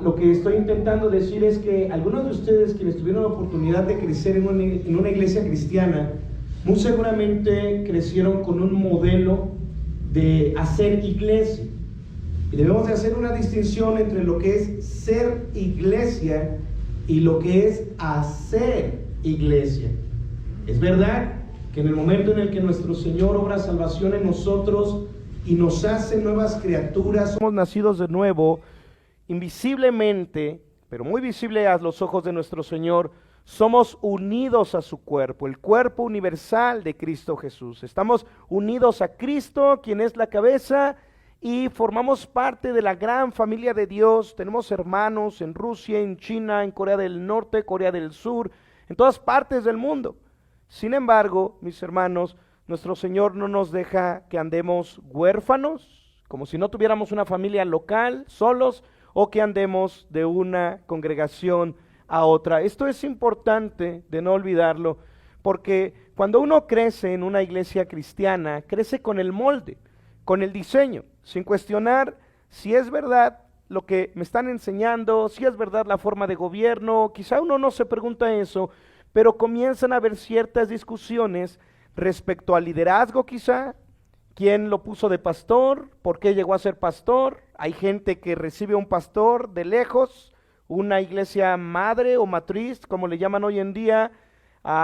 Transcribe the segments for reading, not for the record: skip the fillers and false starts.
Lo que estoy intentando decir es que algunos de ustedes quienes tuvieron la oportunidad de crecer en una iglesia cristiana, muy seguramente crecieron con un modelo de hacer iglesia. Y debemos de hacer una distinción entre lo que es ser iglesia y lo que es hacer iglesia. Es verdad que en el momento en el que nuestro Señor obra salvación en nosotros y nos hace nuevas criaturas, somos nacidos de nuevo, invisiblemente, pero muy visible a los ojos de nuestro Señor, somos unidos a su cuerpo, el cuerpo universal de Cristo Jesús. Estamos unidos a Cristo, quien es la cabeza, y formamos parte de la gran familia de Dios. Tenemos hermanos en Rusia, en China, en Corea del Norte, Corea del Sur, en todas partes del mundo. Sin embargo, mis hermanos, nuestro Señor no nos deja que andemos huérfanos, como si no tuviéramos una familia local, solos, o que andemos de una congregación a otra. Esto es importante de no olvidarlo, porque cuando uno crece en una iglesia cristiana, crece con el molde, con el diseño, sin cuestionar si es verdad lo que me están enseñando, si es verdad la forma de gobierno. Quizá uno no se pregunta eso, pero comienzan a haber ciertas discusiones respecto al liderazgo quizá. ¿Quién lo puso de pastor? ¿Por qué llegó a ser pastor? Hay gente que recibe un pastor de lejos, una iglesia madre o matriz, como le llaman hoy en día,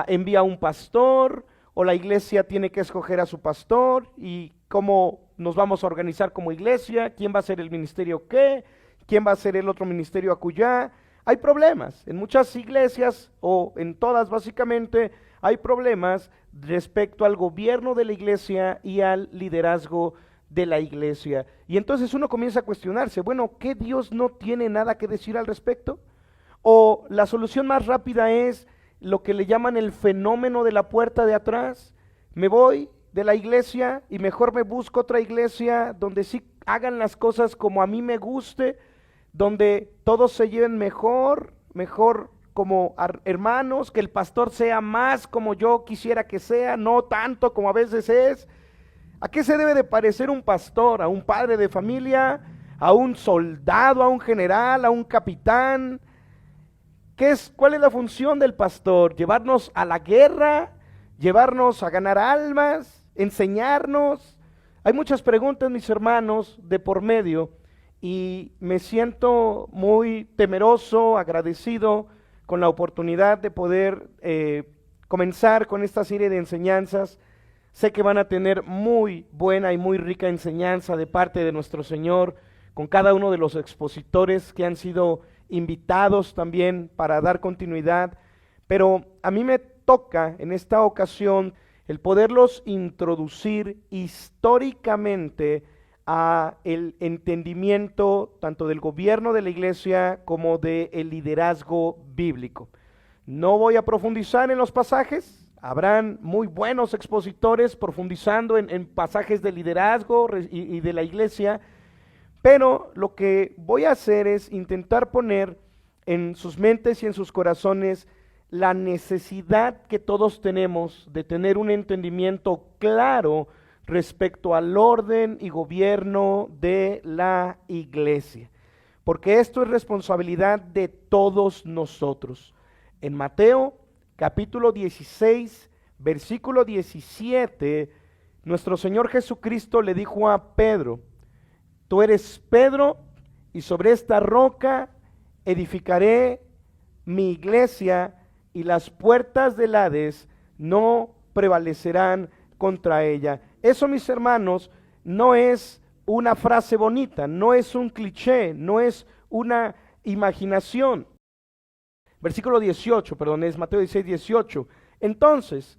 envía un pastor, o la iglesia tiene que escoger a su pastor, y cómo nos vamos a organizar como iglesia, quién va a ser el ministerio qué, quién va a ser el otro ministerio acullá. Hay problemas, en muchas iglesias, o en todas básicamente, hay problemas respecto al gobierno de la iglesia y al liderazgo de la iglesia. Y entonces uno comienza a cuestionarse, bueno, ¿qué Dios no tiene nada que decir al respecto? O la solución más rápida es lo que le llaman el fenómeno de la puerta de atrás. Me voy de la iglesia y mejor me busco otra iglesia donde sí hagan las cosas como a mí me guste, donde todos se lleven mejor como hermanos, que el pastor sea más como yo quisiera que sea, no tanto como a veces es. ¿A qué se debe de parecer un pastor? ¿A un padre de familia? ¿A un soldado? ¿A un general? ¿A un capitán? ¿Cuál es la función del pastor? ¿Llevarnos a la guerra? ¿Llevarnos a ganar almas? ¿Enseñarnos? Hay muchas preguntas, mis hermanos, de por medio, y me siento muy temeroso, agradecido con la oportunidad de poder comenzar con esta serie de enseñanzas. Sé que van a tener muy buena y muy rica enseñanza de parte de nuestro Señor, con cada uno de los expositores que han sido invitados también para dar continuidad, pero a mí me toca en esta ocasión el poderlos introducir históricamente a el entendimiento tanto del gobierno de la iglesia como del liderazgo bíblico. No voy a profundizar en los pasajes, habrán muy buenos expositores profundizando en pasajes de liderazgo y de la iglesia, pero lo que voy a hacer es intentar poner en sus mentes y en sus corazones la necesidad que todos tenemos de tener un entendimiento claro respecto al orden y gobierno de la iglesia, porque esto es responsabilidad de todos nosotros. En Mateo capítulo 16, versículo 17, nuestro Señor Jesucristo le dijo a Pedro: tú eres Pedro, y sobre esta roca edificaré mi iglesia, y las puertas del Hades no prevalecerán contra ella. Eso, mis hermanos, no es una frase bonita, no es un cliché, no es una imaginación. Versículo 18, perdón, es Mateo 16, 18. Entonces,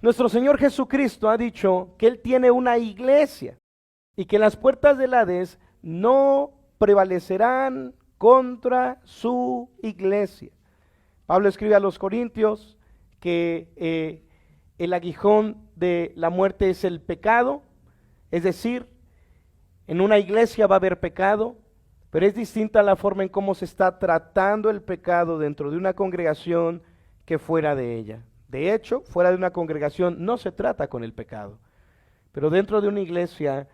nuestro Señor Jesucristo ha dicho que Él tiene una iglesia y que las puertas del Hades no prevalecerán contra su iglesia. Pablo escribe a los Corintios que el aguijón de la muerte es el pecado, es decir, en una iglesia va a haber pecado, pero es distinta la forma en cómo se está tratando el pecado dentro de una congregación que fuera de ella. De hecho, fuera de una congregación no se trata con el pecado, pero dentro de una iglesia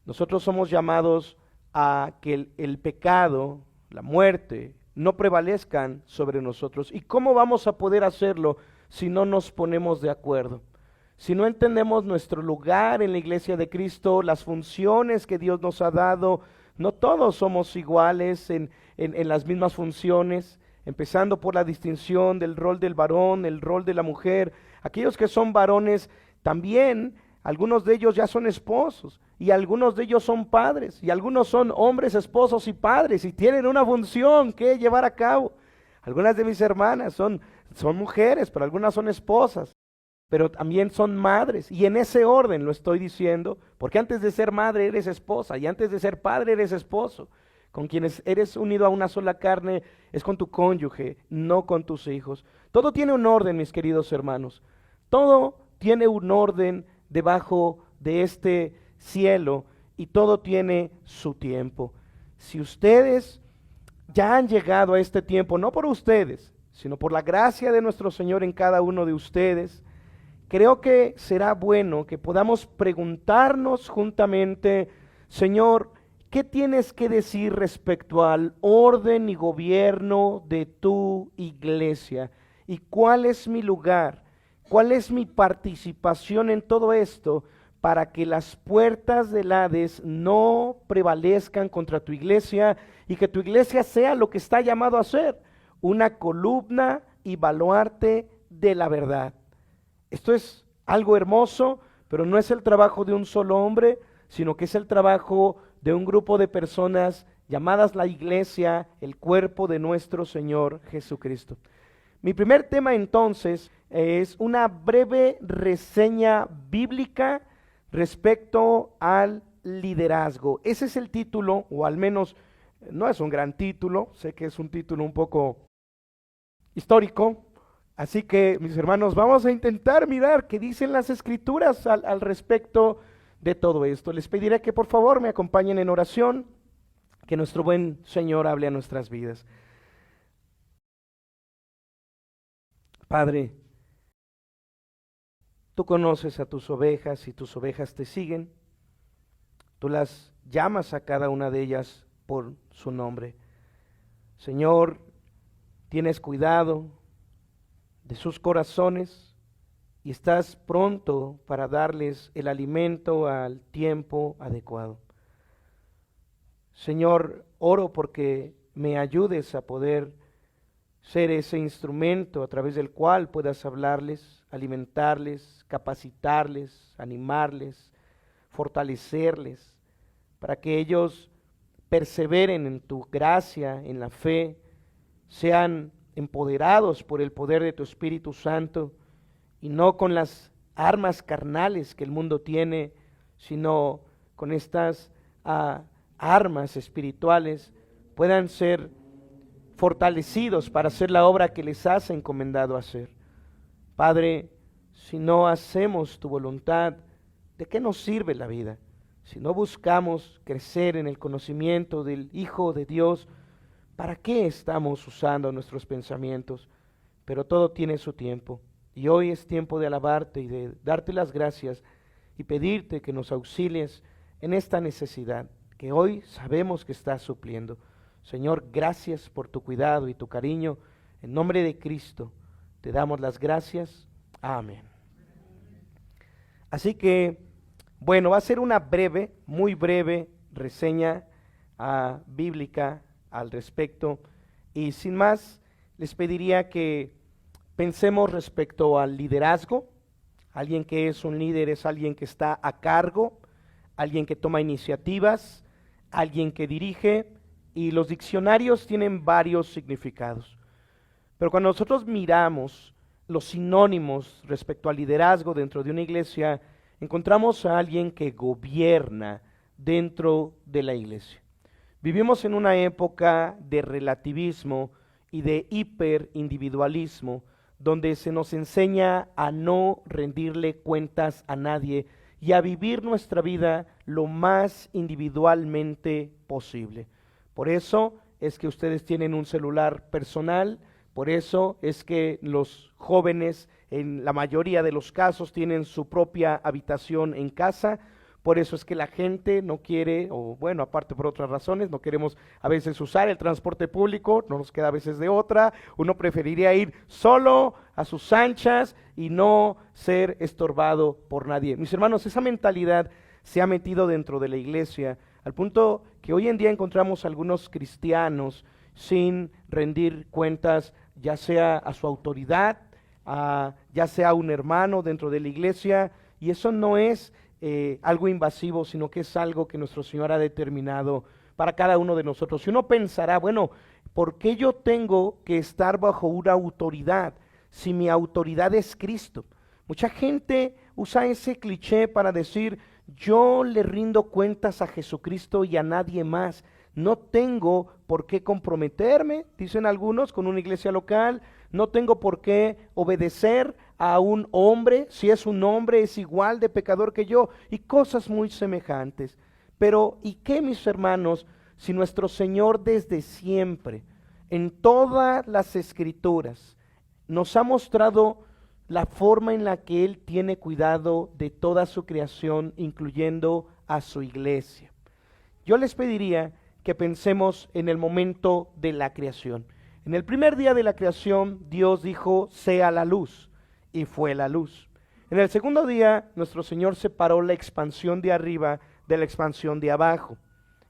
nosotros somos llamados a que el pecado la muerte, no prevalezcan sobre nosotros. ¿Y cómo vamos a poder hacerlo si no nos ponemos de acuerdo? Si no entendemos nuestro lugar en la iglesia de Cristo, las funciones que Dios nos ha dado, no todos somos iguales en las mismas funciones, empezando por la distinción del rol del varón, el rol de la mujer. Aquellos que son varones también, algunos de ellos ya son esposos, y algunos de ellos son padres, y algunos son hombres, esposos y padres, y tienen una función que llevar a cabo. Algunas de mis hermanas son mujeres, pero algunas son esposas, pero también son madres, y en ese orden lo estoy diciendo, porque antes de ser madre eres esposa, y antes de ser padre eres esposo. Con quienes eres unido a una sola carne es con tu cónyuge, no con tus hijos. Todo tiene un orden, mis queridos hermanos. Todo tiene un orden debajo de este cielo, y todo tiene su tiempo. Si ustedes ya han llegado a este tiempo, no por ustedes, sino por la gracia de nuestro Señor en cada uno de ustedes, creo que será bueno que podamos preguntarnos juntamente: Señor, ¿qué tienes que decir respecto al orden y gobierno de tu iglesia? ¿Y cuál es mi lugar? ¿Cuál es mi participación en todo esto para que las puertas del Hades no prevalezcan contra tu iglesia y que tu iglesia sea lo que está llamado a ser, una columna y baluarte de la verdad? Esto es algo hermoso, pero no es el trabajo de un solo hombre, sino que es el trabajo de un grupo de personas llamadas la iglesia, el cuerpo de nuestro Señor Jesucristo. Mi primer tema entonces es una breve reseña bíblica respecto al liderazgo. Ese es el título, o al menos no es un gran título, sé que es un título un poco histórico, así que mis hermanos, vamos a intentar mirar qué dicen las escrituras al respecto de todo esto. Les pediré que por favor me acompañen en oración, que nuestro buen Señor hable a nuestras vidas. Padre, tú conoces a tus ovejas y tus ovejas te siguen. Tú las llamas a cada una de ellas por su nombre. Señor, tienes cuidado de sus corazones y estás pronto para darles el alimento al tiempo adecuado. Señor, oro porque me ayudes a poder ser ese instrumento a través del cual puedas hablarles, alimentarles, capacitarles, animarles, fortalecerles, para que ellos perseveren en tu gracia, en la fe, sean empoderados por el poder de tu Espíritu Santo, y no con las armas carnales que el mundo tiene, sino con estas armas espirituales, puedan ser fortalecidos para hacer la obra que les has encomendado hacer. Padre, si no hacemos tu voluntad, ¿de qué nos sirve la vida? Si no buscamos crecer en el conocimiento del Hijo de Dios, ¿para qué estamos usando nuestros pensamientos? Pero todo tiene su tiempo, y hoy es tiempo de alabarte y de darte las gracias y pedirte que nos auxilies en esta necesidad que hoy sabemos que estás supliendo. Señor, gracias por tu cuidado y tu cariño. En nombre de Cristo te damos las gracias. Amén. Así que, bueno, va a ser una breve, muy breve reseña bíblica al respecto. Y sin más, les pediría que pensemos respecto al liderazgo. Alguien que es un líder es alguien que está a cargo, alguien que toma iniciativas, alguien que dirige, y los diccionarios tienen varios significados. Pero cuando nosotros miramos los sinónimos respecto al liderazgo dentro de una iglesia, encontramos a alguien que gobierna dentro de la iglesia. Vivimos en una época de relativismo y de hiperindividualismo, donde se nos enseña a no rendirle cuentas a nadie y a vivir nuestra vida lo más individualmente posible. Por eso es que ustedes tienen un celular personal, por eso es que los jóvenes en la mayoría de los casos tienen su propia habitación en casa, Por eso es que la gente no quiere, o bueno, aparte por otras razones, no queremos a veces usar el transporte público, no nos queda a veces de otra. Uno preferiría ir solo, a sus anchas, y no ser estorbado por nadie. Mis hermanos, esa mentalidad se ha metido dentro de la iglesia, al punto que hoy en día encontramos algunos cristianos sin rendir cuentas, ya sea a su autoridad, ya sea a un hermano dentro de la iglesia, y eso no es algo invasivo, sino que es algo que nuestro Señor ha determinado para cada uno de nosotros. Y uno pensará, bueno, ¿por qué yo tengo que estar bajo una autoridad si mi autoridad es Cristo? Mucha gente usa ese cliché para decir, yo le rindo cuentas a Jesucristo y a nadie más. No tengo por qué comprometerme, dicen algunos, con una iglesia local. No tengo por qué obedecer a un hombre, si es un hombre es igual de pecador que yo, y cosas muy semejantes. Pero, ¿y qué, mis hermanos, si nuestro Señor desde siempre, en todas las Escrituras, nos ha mostrado la forma en la que Él tiene cuidado de toda su creación, incluyendo a su iglesia? Yo les pediría que pensemos en el momento de la creación. En el primer día de la creación, Dios dijo, sea la luz, y fue la luz. En el segundo día, nuestro Señor separó la expansión de arriba de la expansión de abajo.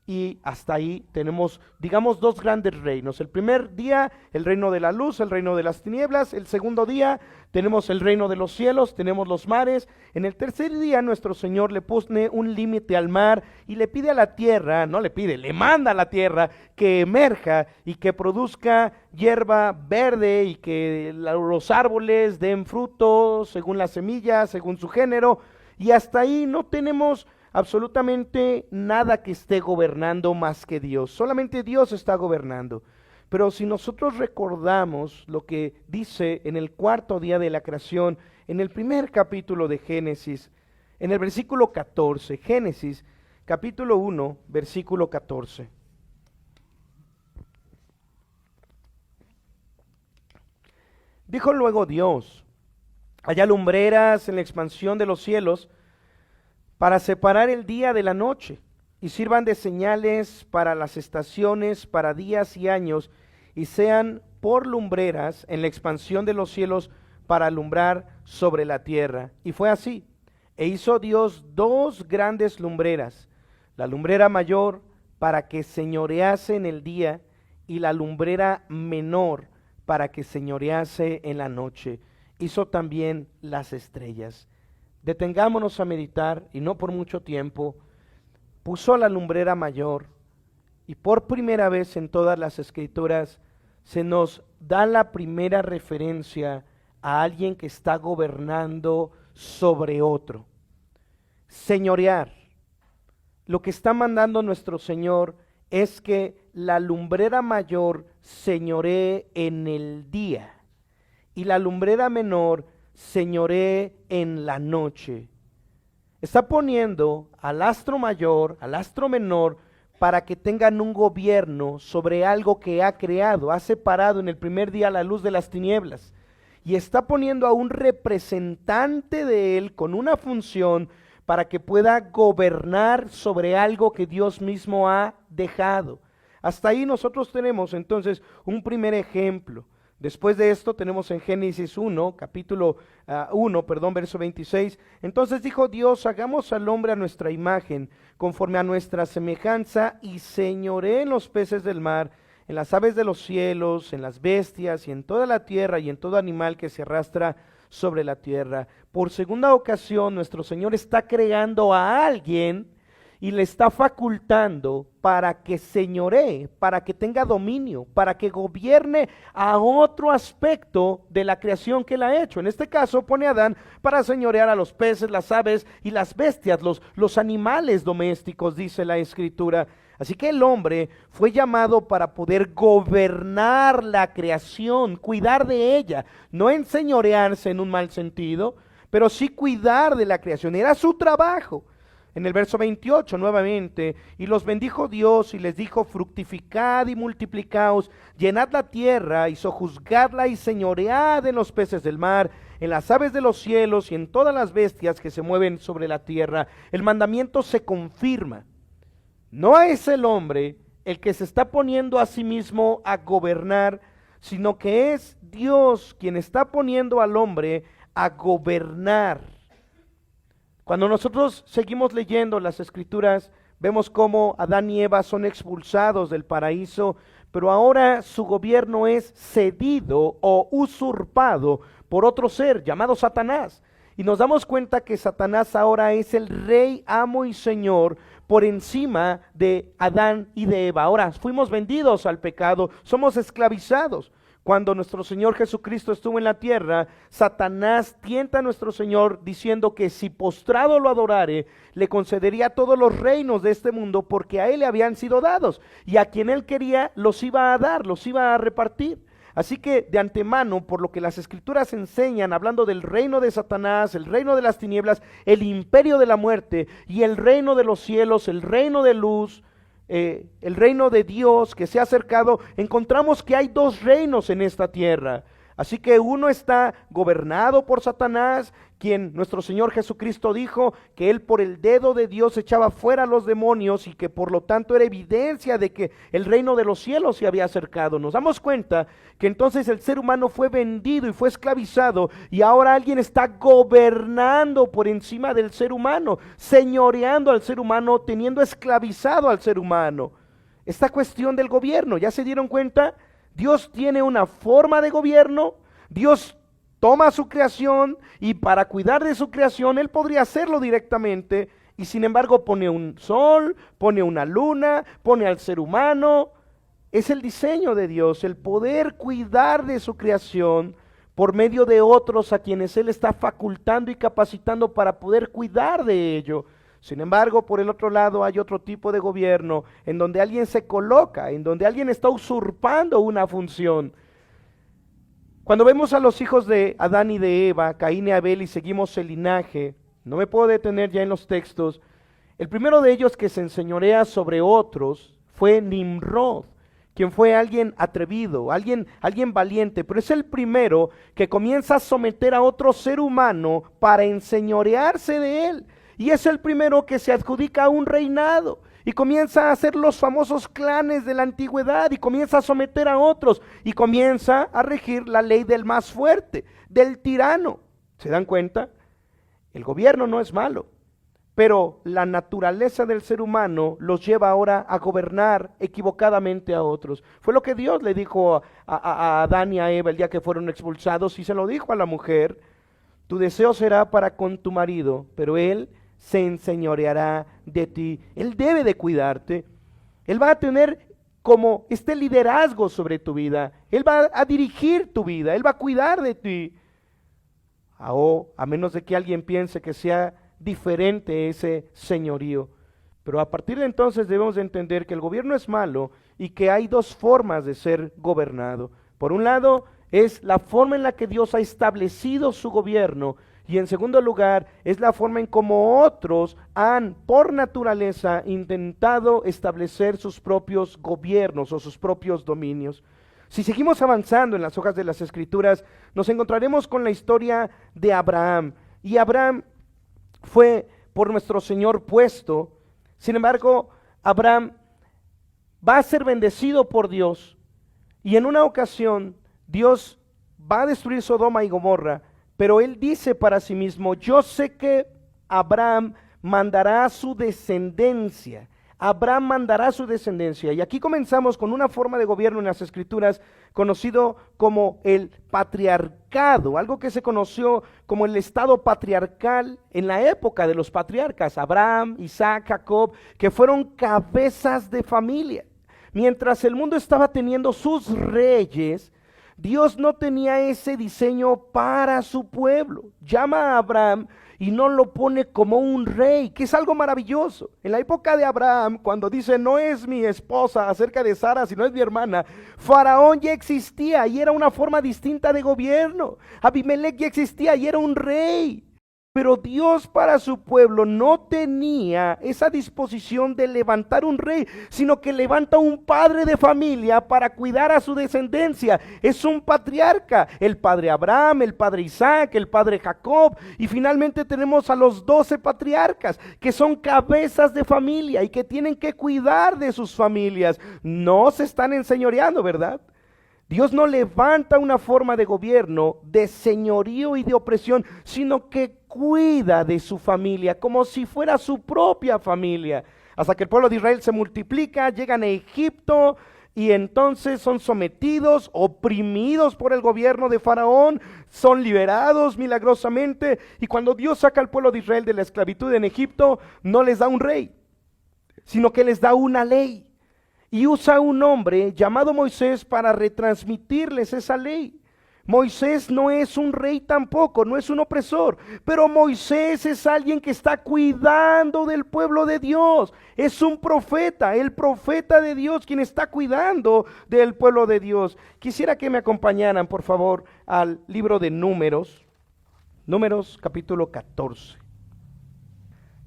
Y hasta ahí tenemos, digamos, dos grandes reinos. El primer día, el reino de la luz, el reino de las tinieblas. El segundo día, tenemos el reino de los cielos, tenemos los mares. En el tercer día, nuestro Señor le pone un límite al mar y le pide a la tierra, no le pide, le manda a la tierra que emerja y que produzca hierba verde y que los árboles den fruto según las semillas, según su género. Y hasta ahí no tenemos absolutamente nada que esté gobernando más que Dios. Solamente Dios está gobernando. Pero si nosotros recordamos lo que dice en el cuarto día de la creación, en el primer capítulo de Génesis, en el versículo 14, Génesis capítulo 1, versículo 14. Dijo luego Dios, haya lumbreras en la expansión de los cielos, para separar el día de la noche, y sirvan de señales para las estaciones, para días y años, y sean por lumbreras en la expansión de los cielos para alumbrar sobre la tierra. Y fue así. E hizo Dios dos grandes lumbreras, la lumbrera mayor para que señorease en el día, y la lumbrera menor para que señorease en la noche. Hizo también las estrellas. Detengámonos a meditar, y no por mucho tiempo. Puso la lumbrera mayor, y por primera vez en todas las Escrituras se nos da la primera referencia a alguien que está gobernando sobre otro. Señorear. Lo que está mandando nuestro Señor es que la lumbrera mayor señoree en el día, y la lumbrera menor señoree en la noche. Está poniendo al astro mayor, al astro menor, para que tengan un gobierno sobre algo que ha creado. Ha separado en el primer día la luz de las tinieblas, y está poniendo a un representante de él con una función para que pueda gobernar sobre algo que Dios mismo ha dejado. Hasta ahí nosotros tenemos entonces un primer ejemplo. Después de esto tenemos en Génesis 1, capítulo 1, verso 26. Entonces dijo Dios, hagamos al hombre a nuestra imagen, conforme a nuestra semejanza, y señoree en los peces del mar, en las aves de los cielos, en las bestias, y en toda la tierra, y en todo animal que se arrastra sobre la tierra. Por segunda ocasión, nuestro Señor está creando a alguien y le está facultando para que señoree, para que tenga dominio, para que gobierne a otro aspecto de la creación que él ha hecho. En este caso pone a Adán para señorear a los peces, las aves y las bestias, los animales domésticos, dice la Escritura. Así que el hombre fue llamado para poder gobernar la creación, cuidar de ella, no enseñorearse en un mal sentido, pero sí cuidar de la creación. Era su trabajo. En el verso 28 nuevamente, y los bendijo Dios y les dijo, fructificad y multiplicaos, llenad la tierra y sojuzgadla y señoread en los peces del mar, en las aves de los cielos y en todas las bestias que se mueven sobre la tierra. El mandamiento se confirma. No es el hombre el que se está poniendo a sí mismo a gobernar, sino que es Dios quien está poniendo al hombre a gobernar. Cuando nosotros seguimos leyendo las Escrituras, vemos cómo Adán y Eva son expulsados del paraíso, pero ahora su gobierno es cedido o usurpado por otro ser llamado Satanás. Y nos damos cuenta que Satanás ahora es el rey, amo y señor por encima de Adán y de Eva. Ahora fuimos vendidos al pecado, somos esclavizados. Cuando nuestro Señor Jesucristo estuvo en la tierra, Satanás tienta a nuestro Señor diciendo que si postrado lo adorare, le concedería todos los reinos de este mundo porque a él le habían sido dados y a quien él quería los iba a dar, los iba a repartir. Así que de antemano, por lo que las Escrituras enseñan, hablando del reino de Satanás, el reino de las tinieblas, el imperio de la muerte y el reino de los cielos, el reino de luz, el reino de Dios que se ha acercado, encontramos que hay dos reinos en esta tierra. Así que uno está gobernado por Satanás, quien nuestro Señor Jesucristo dijo que él por el dedo de Dios echaba fuera a los demonios y que por lo tanto era evidencia de que el reino de los cielos se había acercado. Nos damos cuenta que entonces el ser humano fue vendido y fue esclavizado y ahora alguien está gobernando por encima del ser humano, señoreando al ser humano, teniendo esclavizado al ser humano. Esta cuestión del gobierno, ¿ya se dieron cuenta? Dios tiene una forma de gobierno, Dios toma su creación y para cuidar de su creación Él podría hacerlo directamente y sin embargo pone un sol, pone una luna, pone al ser humano. Es el diseño de Dios, el poder cuidar de su creación por medio de otros a quienes Él está facultando y capacitando para poder cuidar de ello. Sin embargo, por el otro lado hay otro tipo de gobierno en donde alguien se coloca, en donde alguien está usurpando una función. Cuando vemos a los hijos de Adán y de Eva, Caín y Abel, y seguimos el linaje, no me puedo detener ya en los textos, el primero de ellos que se enseñorea sobre otros fue Nimrod, quien fue alguien atrevido, alguien valiente, pero es el primero que comienza a someter a otro ser humano para enseñorearse de él. Y es el primero que se adjudica a un reinado y comienza a hacer los famosos clanes de la antigüedad y comienza a someter a otros y comienza a regir la ley del más fuerte, del tirano. ¿Se dan cuenta? El gobierno no es malo, pero la naturaleza del ser humano los lleva ahora a gobernar equivocadamente a otros. Fue lo que Dios le dijo a Adán y a Eva el día que fueron expulsados y se lo dijo a la mujer: tu deseo será para con tu marido, pero él se enseñoreará de ti. Él debe de cuidarte. Él va a tener como este liderazgo sobre tu vida. Él va a dirigir tu vida. Él va a cuidar de ti. A menos de que alguien piense que sea diferente ese señorío. Pero a partir de entonces debemos de entender que el gobierno es malo y que hay dos formas de ser gobernado. Por un lado, es la forma en la que Dios ha establecido su gobierno. Y en segundo lugar, es la forma en cómo otros han, por naturaleza, intentado establecer sus propios gobiernos o sus propios dominios. Si seguimos avanzando en las hojas de las Escrituras, nos encontraremos con la historia de Abraham. Y Abraham fue por nuestro Señor puesto. Sin embargo, Abraham va a ser bendecido por Dios. Y en una ocasión, Dios va a destruir Sodoma y Gomorra. Pero él dice para sí mismo: yo sé que Abraham mandará a su descendencia. Abraham mandará a su descendencia. Y aquí comenzamos con una forma de gobierno en las Escrituras conocido como el patriarcado, algo que se conoció como el estado patriarcal en la época de los patriarcas, Abraham, Isaac, Jacob, que fueron cabezas de familia. Mientras el mundo estaba teniendo sus reyes, Dios no tenía ese diseño para su pueblo. Llama a Abraham y no lo pone como un rey, que es algo maravilloso. En la época de Abraham, cuando dice no es mi esposa acerca de Sara, sino es mi hermana, Faraón ya existía y era una forma distinta de gobierno. Abimelech ya existía y era un rey. Pero Dios para su pueblo no tenía esa disposición de levantar un rey, sino que levanta un padre de familia para cuidar a su descendencia. Es un patriarca, el padre Abraham, el padre Isaac, el padre Jacob, y finalmente tenemos a los 12 patriarcas, que son cabezas de familia y que tienen que cuidar de sus familias. No se están enseñoreando, ¿verdad? Dios no levanta una forma de gobierno, de señorío y de opresión, sino que cuida de su familia como si fuera su propia familia. Hasta que el pueblo de Israel se multiplica, llegan a Egipto y entonces son sometidos, oprimidos por el gobierno de Faraón, son liberados milagrosamente. Y cuando Dios saca al pueblo de Israel de la esclavitud en Egipto, no les da un rey, sino que les da una ley. Y usa un hombre llamado Moisés para retransmitirles esa ley. Moisés no es un rey tampoco, no es un opresor, pero Moisés es alguien que está cuidando del pueblo de Dios. Es un profeta, el profeta de Dios, quien está cuidando del pueblo de Dios. Quisiera que me acompañaran, por favor, al libro de Números, Números capítulo 14.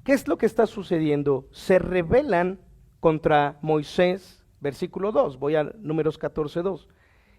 ¿Qué es lo que está sucediendo? Se rebelan contra Moisés, versículo 2, voy a Números 14, 2.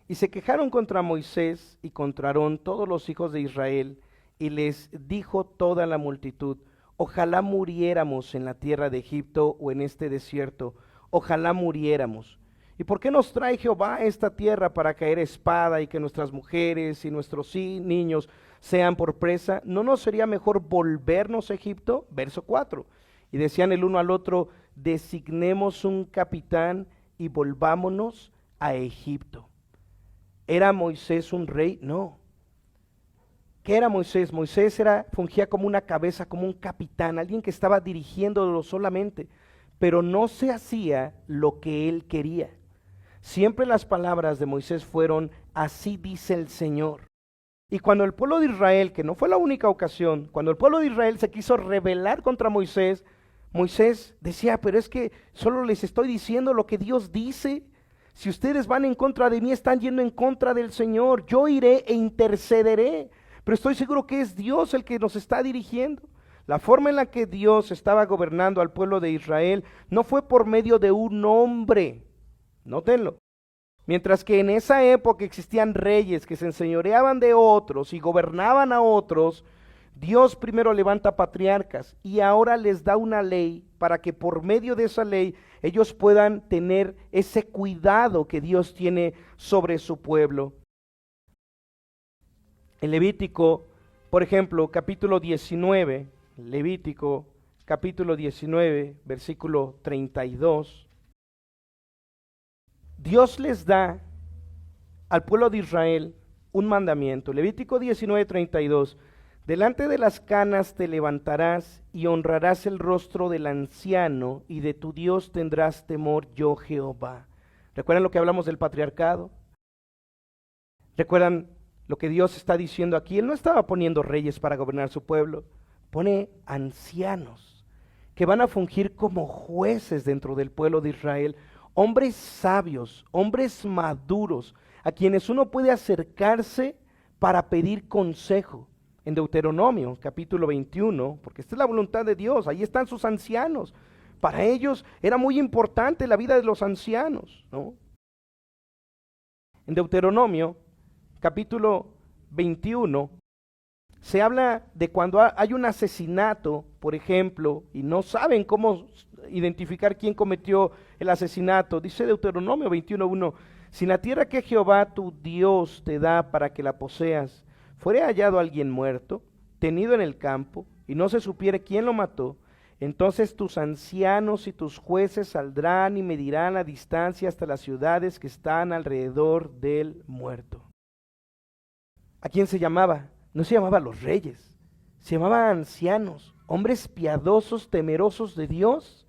Y se quejaron contra Moisés y contra Aarón todos los hijos de Israel, y les dijo toda la multitud: ojalá muriéramos en la tierra de Egipto o en este desierto, ojalá muriéramos. ¿Y por qué nos trae Jehová a esta tierra para caer espada y que nuestras mujeres y nuestros niños sean por presa? ¿No nos sería mejor volvernos a Egipto? Verso 4. Y decían el uno al otro: designemos un capitán y volvámonos a Egipto. ¿Era Moisés un rey? No. ¿Qué era Moisés? Moisés fungía como una cabeza, como un capitán, alguien que estaba dirigiéndolo solamente, pero no se hacía lo que él quería. Siempre las palabras de Moisés fueron: así dice el Señor. Y cuando el pueblo de Israel, que no fue la única ocasión, cuando el pueblo de Israel se quiso rebelar contra Moisés, Moisés decía: pero es que solo les estoy diciendo lo que Dios dice. Si ustedes van en contra de mí, están yendo en contra del Señor. Yo iré e intercederé, pero estoy seguro que es Dios el que nos está dirigiendo. La forma en la que Dios estaba gobernando al pueblo de Israel no fue por medio de un hombre, nótenlo. Mientras que en esa época existían reyes que se enseñoreaban de otros y gobernaban a otros, Dios primero levanta patriarcas y ahora les da una ley para que por medio de esa ley ellos puedan tener ese cuidado que Dios tiene sobre su pueblo. En Levítico, por ejemplo, capítulo 19, Levítico capítulo 19, versículo 32, Dios les da al pueblo de Israel un mandamiento. Levítico 19, 32. Delante de las canas te levantarás y honrarás el rostro del anciano, y de tu Dios tendrás temor, yo Jehová. ¿Recuerdan lo que hablamos del patriarcado? ¿Recuerdan lo que Dios está diciendo aquí? Él no estaba poniendo reyes para gobernar su pueblo, pone ancianos que van a fungir como jueces dentro del pueblo de Israel, hombres sabios, hombres maduros, a quienes uno puede acercarse para pedir consejo. En Deuteronomio, capítulo 21, porque esta es la voluntad de Dios, ahí están sus ancianos. Para ellos era muy importante la vida de los ancianos, ¿no? En Deuteronomio, capítulo 21, se habla de cuando hay un asesinato, por ejemplo, y no saben cómo identificar quién cometió el asesinato. Dice Deuteronomio 21:1: si en la tierra que Jehová tu Dios te da para que la poseas, fuere hallado alguien muerto, tenido en el campo, y no se supiere quién lo mató, entonces tus ancianos y tus jueces saldrán y medirán la distancia hasta las ciudades que están alrededor del muerto. ¿A quién se llamaba? No se llamaba a los reyes, se llamaba a ancianos, hombres piadosos, temerosos de Dios,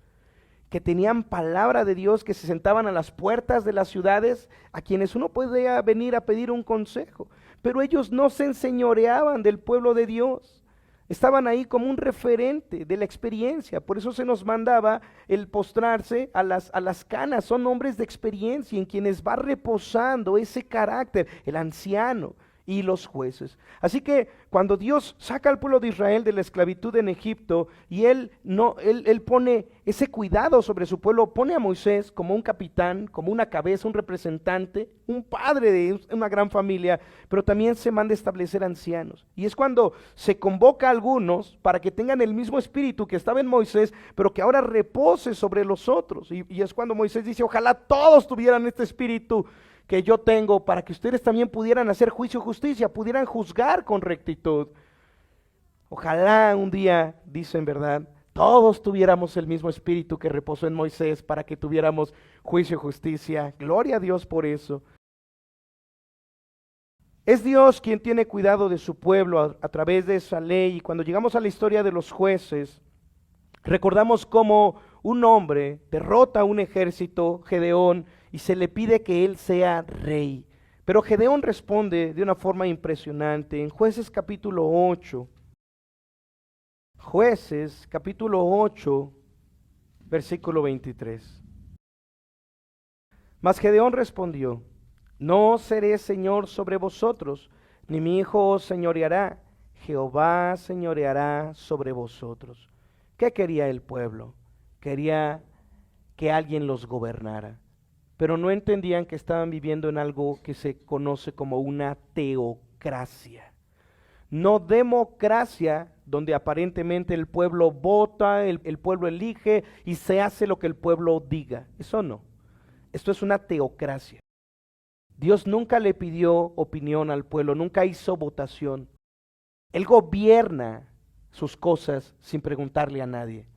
que tenían palabra de Dios, que se sentaban a las puertas de las ciudades, a quienes uno podía venir a pedir un consejo. Pero ellos no se enseñoreaban del pueblo de Dios, estaban ahí como un referente de la experiencia. Por eso se nos mandaba el postrarse a las canas. Son hombres de experiencia en quienes va reposando ese carácter, el anciano. y los jueces. Así que cuando Dios saca al pueblo de Israel de la esclavitud en Egipto y él pone ese cuidado sobre su pueblo, pone a Moisés como un capitán, como una cabeza, un representante, un padre de una gran familia, pero también se manda a establecer ancianos. Y es cuando se convoca a algunos para que tengan el mismo espíritu que estaba en Moisés, pero que ahora repose sobre los otros. Y es cuando Moisés dice, ojalá todos tuvieran este espíritu que yo tengo, para que ustedes también pudieran hacer juicio y justicia, pudieran juzgar con rectitud. Ojalá un día, dicen, ¿verdad?, todos tuviéramos el mismo espíritu que reposó en Moisés, para que tuviéramos juicio y justicia. Gloria a Dios por eso. Es Dios quien tiene cuidado de su pueblo a través de esa ley. Y cuando llegamos a la historia de los jueces, recordamos cómo un hombre derrota a un ejército, Gedeón, y se le pide que él sea rey. Pero Gedeón responde de una forma impresionante. En Jueces capítulo 8, Jueces capítulo 8, versículo 23. Mas Gedeón respondió, no seré señor sobre vosotros, ni mi hijo os señoreará, Jehová señoreará sobre vosotros. ¿Qué quería el pueblo? Quería que alguien los gobernara, pero no entendían que estaban viviendo en algo que se conoce como una teocracia. No democracia, donde aparentemente el pueblo vota, el pueblo elige y se hace lo que el pueblo diga. Eso no. Esto es una teocracia. Dios nunca le pidió opinión al pueblo, nunca hizo votación. Él gobierna sus cosas sin preguntarle a nadie.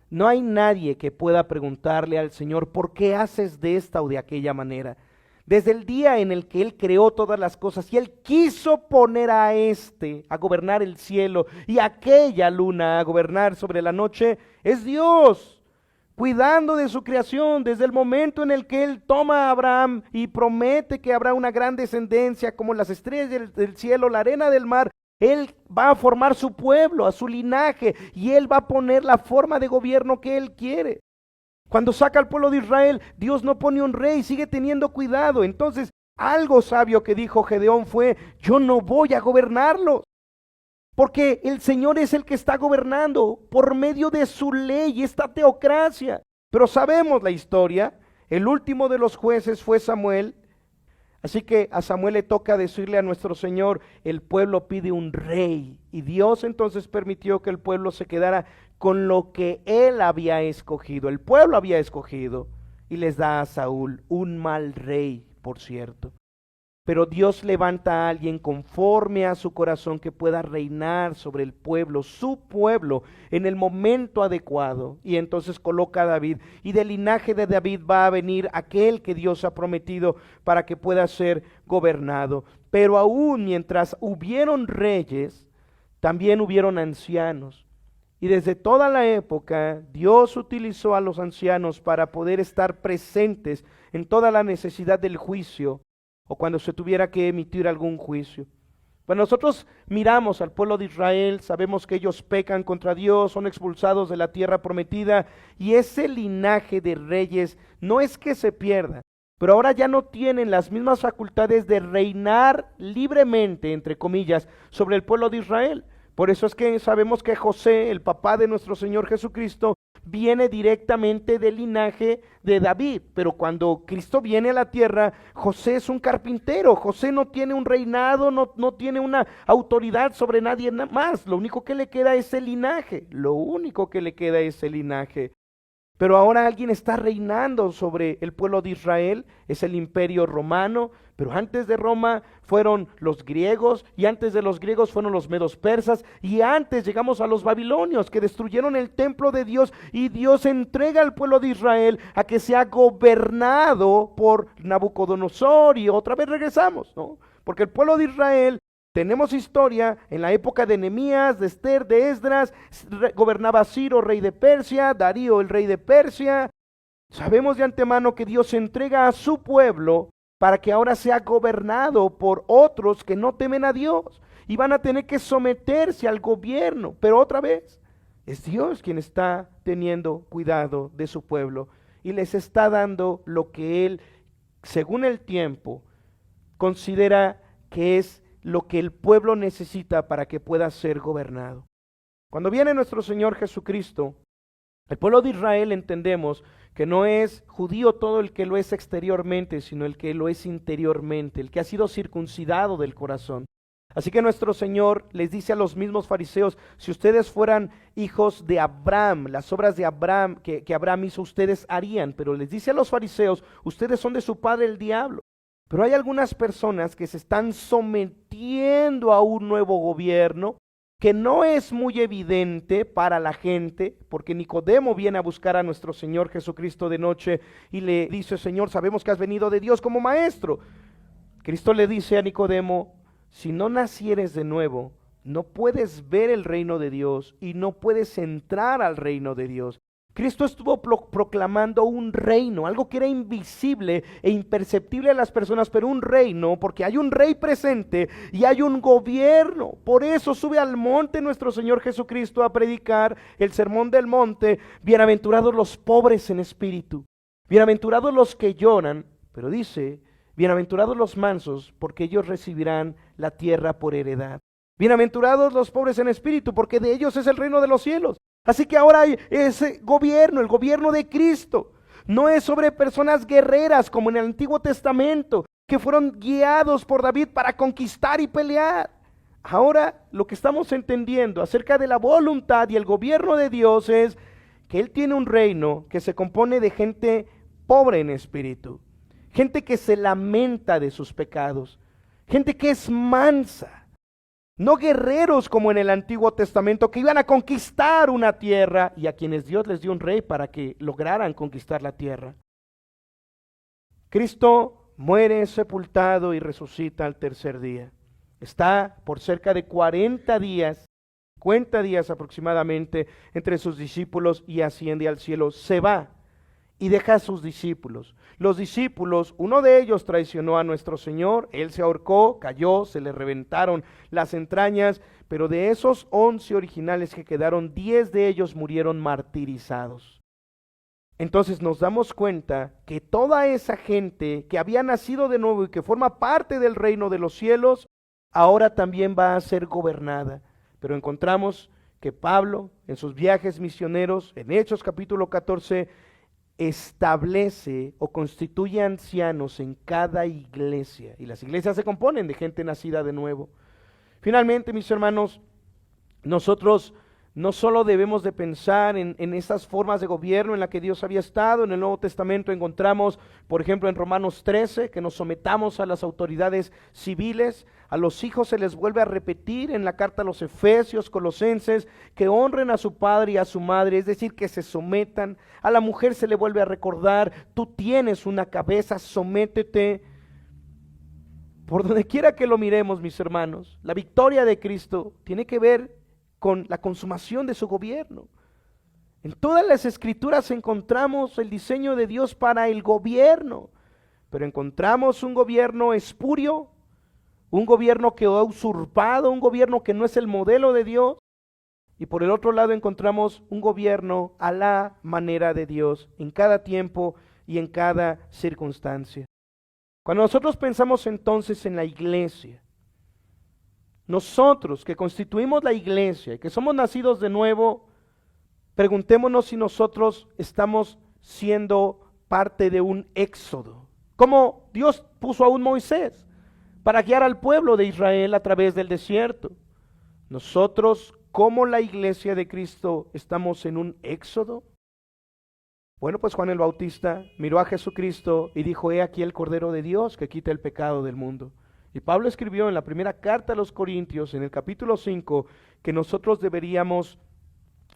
No hay nadie que pueda preguntarle al Señor, ¿por qué haces de esta o de aquella manera? Desde el día en el que Él creó todas las cosas y Él quiso poner a a gobernar el cielo y a aquella luna a gobernar sobre la noche, es Dios cuidando de su creación desde el momento en el que Él toma a Abraham y promete que habrá una gran descendencia como las estrellas del cielo, la arena del mar. Él va a formar su pueblo, a su linaje, y Él va a poner la forma de gobierno que Él quiere. Cuando saca al pueblo de Israel, Dios no pone un rey, sigue teniendo cuidado. Entonces, algo sabio que dijo Gedeón fue, yo no voy a gobernarlos, porque el Señor es el que está gobernando por medio de su ley, esta teocracia. Pero sabemos la historia, el último de los jueces fue Samuel. Así que a Samuel le toca decirle a nuestro Señor, el pueblo pide un rey. Y Dios entonces permitió que el pueblo se quedara con lo que Él había escogido. El pueblo había escogido y les da a Saúl, un mal rey, por cierto. Pero Dios levanta a alguien conforme a su corazón que pueda reinar sobre el pueblo, su pueblo, en el momento adecuado. Y entonces coloca a David. Y del linaje de David va a venir aquel que Dios ha prometido para que pueda ser gobernado. Pero aún mientras hubieron reyes, también hubieron ancianos. Y desde toda la época, Dios utilizó a los ancianos para poder estar presentes en toda la necesidad del juicio, o cuando se tuviera que emitir algún juicio. Cuando nosotros miramos al pueblo de Israel, sabemos que ellos pecan contra Dios, son expulsados de la tierra prometida, y ese linaje de reyes no es que se pierda, pero ahora ya no tienen las mismas facultades de reinar libremente, entre comillas, sobre el pueblo de Israel. Por eso es que sabemos que José, el papá de nuestro Señor Jesucristo, viene directamente del linaje de David. Pero cuando Cristo viene a la tierra, José es un carpintero. José no tiene un reinado, no tiene una autoridad sobre nadie más. Lo único que le queda es el linaje. Lo único que le queda es el linaje. Pero ahora alguien está reinando sobre el pueblo de Israel, es el imperio romano, pero antes de Roma fueron los griegos, y antes de los griegos fueron los medos persas, y antes llegamos a los babilonios que destruyeron el templo de Dios, y Dios entrega al pueblo de Israel a que sea gobernado por Nabucodonosor, y otra vez regresamos, ¿no? Porque el pueblo de Israel, tenemos historia en la época de Nehemías, de Esther, de Esdras, gobernaba Ciro, rey de Persia, Darío, el rey de Persia. Sabemos de antemano que Dios entrega a su pueblo para que ahora sea gobernado por otros que no temen a Dios y van a tener que someterse al gobierno. Pero otra vez, es Dios quien está teniendo cuidado de su pueblo y les está dando lo que Él, según el tiempo, considera que es lo que el pueblo necesita para que pueda ser gobernado. Cuando viene nuestro Señor Jesucristo, el pueblo de Israel entendemos que no es judío todo el que lo es exteriormente, sino el que lo es interiormente, el que ha sido circuncidado del corazón. Así que nuestro Señor les dice a los mismos fariseos, si ustedes fueran hijos de Abraham, las obras de Abraham que Abraham hizo, ustedes harían. Pero les dice a los fariseos, ustedes son de su padre el diablo. Pero hay algunas personas que se están sometiendo a un nuevo gobierno que no es muy evidente para la gente, porque Nicodemo viene a buscar a nuestro Señor Jesucristo de noche y le dice, Señor, sabemos que has venido de Dios como maestro. Cristo le dice a Nicodemo, si no nacieres de nuevo, no puedes ver el reino de Dios y no puedes entrar al reino de Dios. Cristo estuvo proclamando un reino, algo que era invisible e imperceptible a las personas, pero un reino, porque hay un rey presente y hay un gobierno. Por eso sube al monte nuestro Señor Jesucristo a predicar el sermón del monte. Bienaventurados los pobres en espíritu, bienaventurados los que lloran, pero dice, bienaventurados los mansos, porque ellos recibirán la tierra por heredad. Bienaventurados los pobres en espíritu, porque de ellos es el reino de los cielos. Así que ahora hay ese gobierno, el gobierno de Cristo. No es sobre personas guerreras como en el Antiguo Testamento, que fueron guiados por David para conquistar y pelear. Ahora lo que estamos entendiendo acerca de la voluntad y el gobierno de Dios es que Él tiene un reino que se compone de gente pobre en espíritu, gente que se lamenta de sus pecados, gente que es mansa. No guerreros como en el Antiguo Testamento que iban a conquistar una tierra y a quienes Dios les dio un rey para que lograran conquistar la tierra. Cristo muere sepultado y resucita al tercer día. Está por cerca de 50 días aproximadamente entre sus discípulos y asciende al cielo. Se va y deja a sus discípulos. Los discípulos, uno de ellos traicionó a nuestro Señor, él se ahorcó, cayó, se le reventaron las entrañas, pero de esos 11 originales que quedaron, 10 de ellos murieron martirizados. Entonces nos damos cuenta que toda esa gente que había nacido de nuevo y que forma parte del reino de los cielos, ahora también va a ser gobernada. Pero encontramos que Pablo, en sus viajes misioneros, en Hechos capítulo 14, establece o constituye ancianos en cada iglesia, y las iglesias se componen de gente nacida de nuevo. Finalmente, mis hermanos, nosotros no solo debemos de pensar en esas formas de gobierno en la que Dios había estado. En el Nuevo Testamento encontramos, por ejemplo, en Romanos 13, que nos sometamos a las autoridades civiles. A los hijos se les vuelve a repetir en la carta a los Efesios, Colosenses, que honren a su padre y a su madre, es decir, que se sometan. A la mujer se le vuelve a recordar, tú tienes una cabeza, sométete. Por donde quiera que lo miremos, mis hermanos, la victoria de Cristo tiene que ver con la consumación de su gobierno. En todas las escrituras encontramos el diseño de Dios para el gobierno, pero encontramos un gobierno espurio, un gobierno que ha usurpado, un gobierno que no es el modelo de Dios, y por el otro lado encontramos un gobierno a la manera de Dios, en cada tiempo y en cada circunstancia. Cuando nosotros pensamos entonces en la iglesia, nosotros que constituimos la iglesia y que somos nacidos de nuevo, preguntémonos si nosotros estamos siendo parte de un éxodo, como Dios puso a un Moisés para guiar al pueblo de Israel a través del desierto. Nosotros, como la iglesia de Cristo, estamos en un éxodo. Bueno, pues Juan el Bautista miró a Jesucristo y dijo, he aquí el Cordero de Dios que quita el pecado del mundo. Y Pablo escribió en la primera carta a los Corintios, en el capítulo 5, que nosotros deberíamos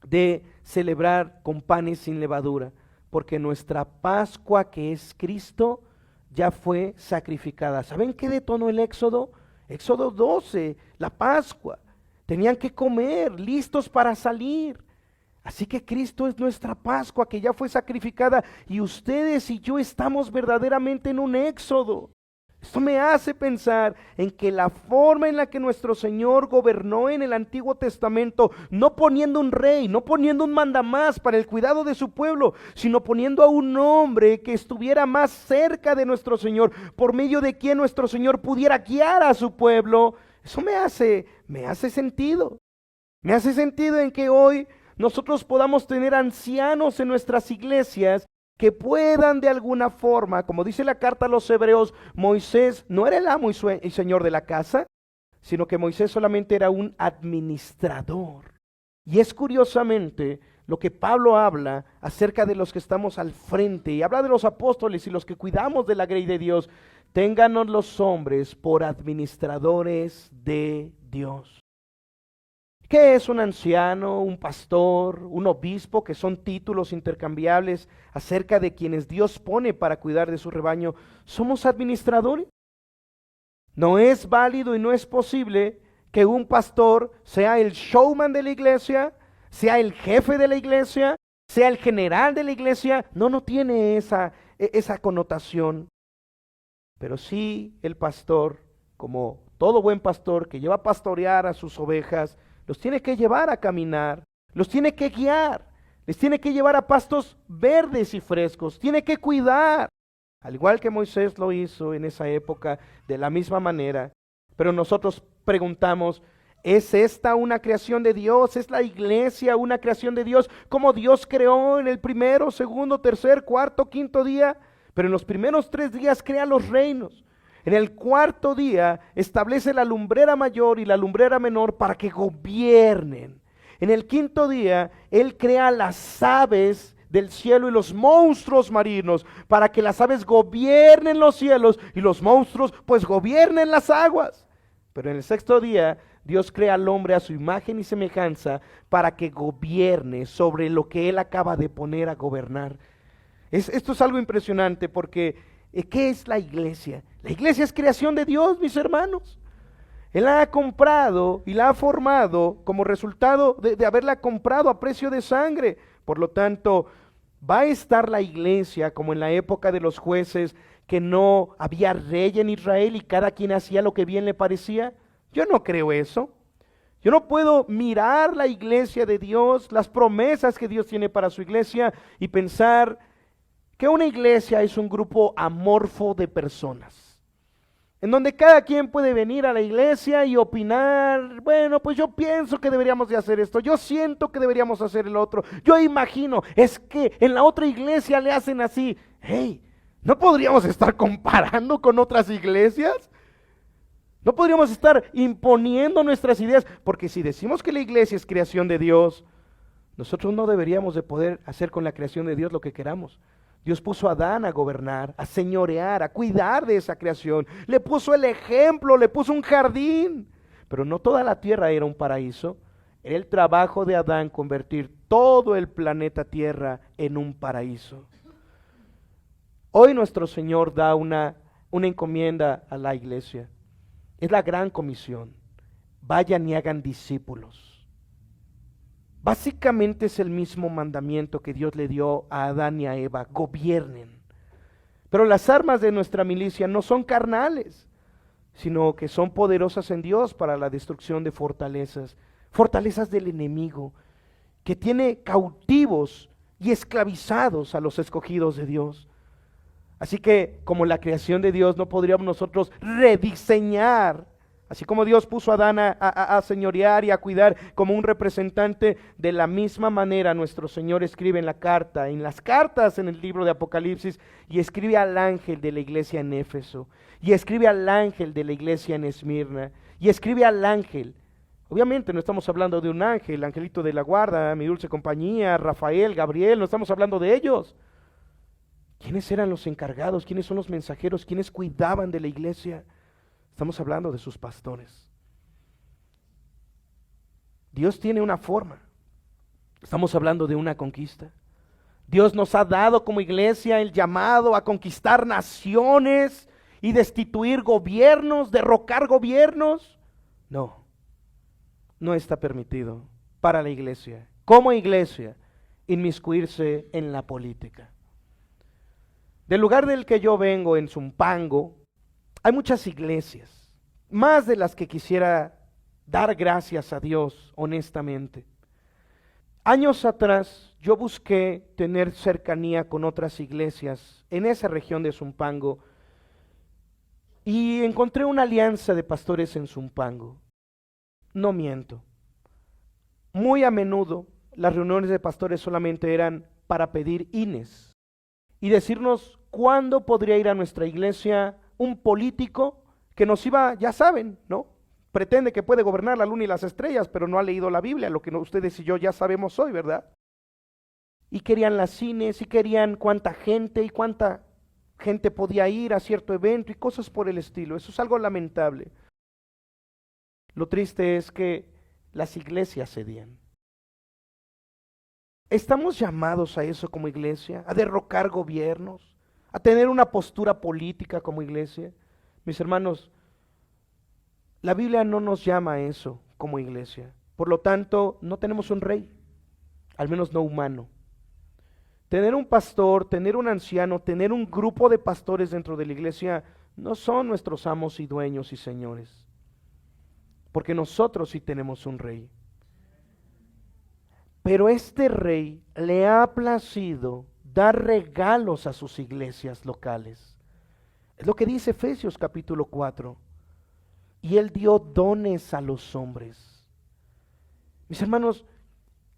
de celebrar con panes sin levadura, porque nuestra Pascua, que es Cristo, ya fue sacrificada. ¿Saben qué detonó el Éxodo? Éxodo 12, la Pascua. Tenían que comer, listos para salir. Así que Cristo es nuestra Pascua, que ya fue sacrificada, y ustedes y yo estamos verdaderamente en un éxodo. Esto me hace pensar en que la forma en la que nuestro Señor gobernó en el Antiguo Testamento, no poniendo un rey, no poniendo un mandamás para el cuidado de su pueblo, sino poniendo a un hombre que estuviera más cerca de nuestro Señor, por medio de quien nuestro Señor pudiera guiar a su pueblo, Eso me hace sentido. Me hace sentido en que hoy nosotros podamos tener ancianos en nuestras iglesias que puedan de alguna forma, como dice la carta a los Hebreos, Moisés no era el amo y señor de la casa, sino que Moisés solamente era un administrador. Y es curiosamente lo que Pablo habla acerca de los que estamos al frente, y habla de los apóstoles y los que cuidamos de la grey de Dios. Ténganos los hombres por administradores de Dios. ¿Qué es un anciano, un pastor, un obispo, que son títulos intercambiables acerca de quienes Dios pone para cuidar de su rebaño? Somos administradores. No es válido y no es posible que un pastor sea el showman de la iglesia, sea el jefe de la iglesia, sea el general de la iglesia. No tiene esa connotación. Pero sí el pastor, como todo buen pastor que lleva a pastorear a sus ovejas, los tiene que llevar a caminar, los tiene que guiar, les tiene que llevar a pastos verdes y frescos, tiene que cuidar, al igual que Moisés lo hizo en esa época, de la misma manera. Pero nosotros preguntamos, ¿es esta una creación de Dios? ¿Es la iglesia una creación de Dios? ¿Como Dios creó en el primero, segundo, tercer, cuarto, quinto día? Pero en los primeros 3 días crea los reinos. En el cuarto día establece la lumbrera mayor y la lumbrera menor para que gobiernen. En el quinto día Él crea las aves del cielo y los monstruos marinos para que las aves gobiernen los cielos y los monstruos pues gobiernen las aguas. Pero en el sexto día Dios crea al hombre a su imagen y semejanza para que gobierne sobre lo que Él acaba de poner a gobernar. Esto es algo impresionante porque ¿qué es la iglesia? La iglesia es creación de Dios, mis hermanos. Él la ha comprado y la ha formado como resultado de haberla comprado a precio de sangre. Por lo tanto, ¿va a estar la iglesia como en la época de los jueces, que no había rey en Israel y cada quien hacía lo que bien le parecía? Yo no creo eso. Yo no puedo mirar la iglesia de Dios, las promesas que Dios tiene para su iglesia y pensar que una iglesia es un grupo amorfo de personas, en donde cada quien puede venir a la iglesia y opinar, bueno, pues yo pienso que deberíamos de hacer esto, yo siento que deberíamos hacer el otro, yo imagino, es que en la otra iglesia le hacen así. Hey, ¿no podríamos estar comparando con otras iglesias? ¿No podríamos estar imponiendo nuestras ideas? Porque si decimos que la iglesia es creación de Dios, nosotros no deberíamos de poder hacer con la creación de Dios lo que queramos. Dios puso a Adán a gobernar, a señorear, a cuidar de esa creación. Le puso el ejemplo, le puso un jardín. Pero no toda la tierra era un paraíso. Era el trabajo de Adán convertir todo el planeta Tierra en un paraíso. Hoy nuestro Señor da una encomienda a la iglesia. Es la gran comisión. Vayan y hagan discípulos. Básicamente es el mismo mandamiento que Dios le dio a Adán y a Eva: gobiernen. Pero las armas de nuestra milicia no son carnales, sino que son poderosas en Dios para la destrucción de fortalezas del enemigo, que tiene cautivos y esclavizados a los escogidos de Dios. Así que, como la creación de Dios, no podríamos nosotros rediseñar. Así como Dios puso a Adán a señorear y a cuidar como un representante, de la misma manera nuestro Señor escribe en las cartas en el libro de Apocalipsis, y escribe al ángel de la iglesia en Éfeso, y escribe al ángel de la iglesia en Esmirna, y escribe al ángel. Obviamente no estamos hablando de un ángel, angelito de la guarda, mi dulce compañía, Rafael, Gabriel, no estamos hablando de ellos. ¿Quiénes eran los encargados? ¿Quiénes son los mensajeros? ¿Quiénes cuidaban de la iglesia? Estamos hablando de sus pastores. Dios tiene una forma. Estamos hablando de una conquista. Dios nos ha dado como iglesia el llamado a conquistar naciones y destituir gobiernos, derrocar gobiernos. No, no está permitido para la iglesia, como iglesia, inmiscuirse en la política. Del lugar del que yo vengo, en Zumpango, hay muchas iglesias, más de las que quisiera dar gracias a Dios, honestamente. Años atrás yo busqué tener cercanía con otras iglesias en esa región de Zumpango, y encontré una alianza de pastores en Zumpango. No miento. Muy a menudo las reuniones de pastores solamente eran para pedir INES y decirnos cuándo podría ir a nuestra iglesia un político que nos iba, ya saben, ¿no? Pretende que puede gobernar la luna y las estrellas, pero no ha leído la Biblia, lo que ustedes y yo ya sabemos hoy, ¿verdad? Y querían las INES y querían cuánta gente y cuánta gente podía ir a cierto evento y cosas por el estilo. Eso es algo lamentable. Lo triste es que las iglesias cedían. ¿Estamos llamados a eso como iglesia? ¿A derrocar gobiernos? ¿A tener una postura política como iglesia? Mis hermanos, la Biblia no nos llama a eso como iglesia. Por lo tanto, no tenemos un rey, al menos no humano. Tener un pastor, tener un anciano, tener un grupo de pastores dentro de la iglesia no son nuestros amos y dueños y señores. Porque nosotros sí tenemos un rey. Pero este rey le ha placido dar regalos a sus iglesias locales. Es lo que dice Efesios capítulo 4. Y él dio dones a los hombres. Mis hermanos,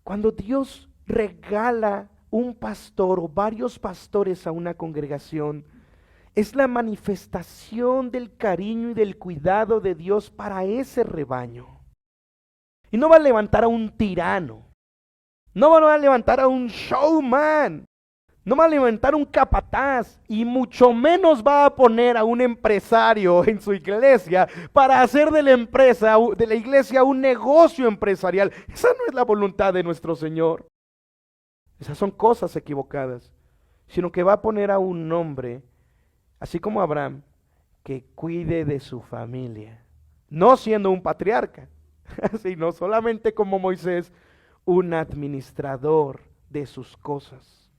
cuando Dios regala un pastor o varios pastores a una congregación, es la manifestación del cariño y del cuidado de Dios para ese rebaño. Y no va a levantar a un tirano, no va a levantar a un showman, no va a levantar un capataz, y mucho menos va a poner a un empresario en su iglesia para hacer de la empresa, de la iglesia, un negocio empresarial. Esa no es la voluntad de nuestro Señor. Esas son cosas equivocadas, sino que va a poner a un hombre, así como Abraham, que cuide de su familia, no siendo un patriarca, sino solamente como Moisés, un administrador de sus cosas.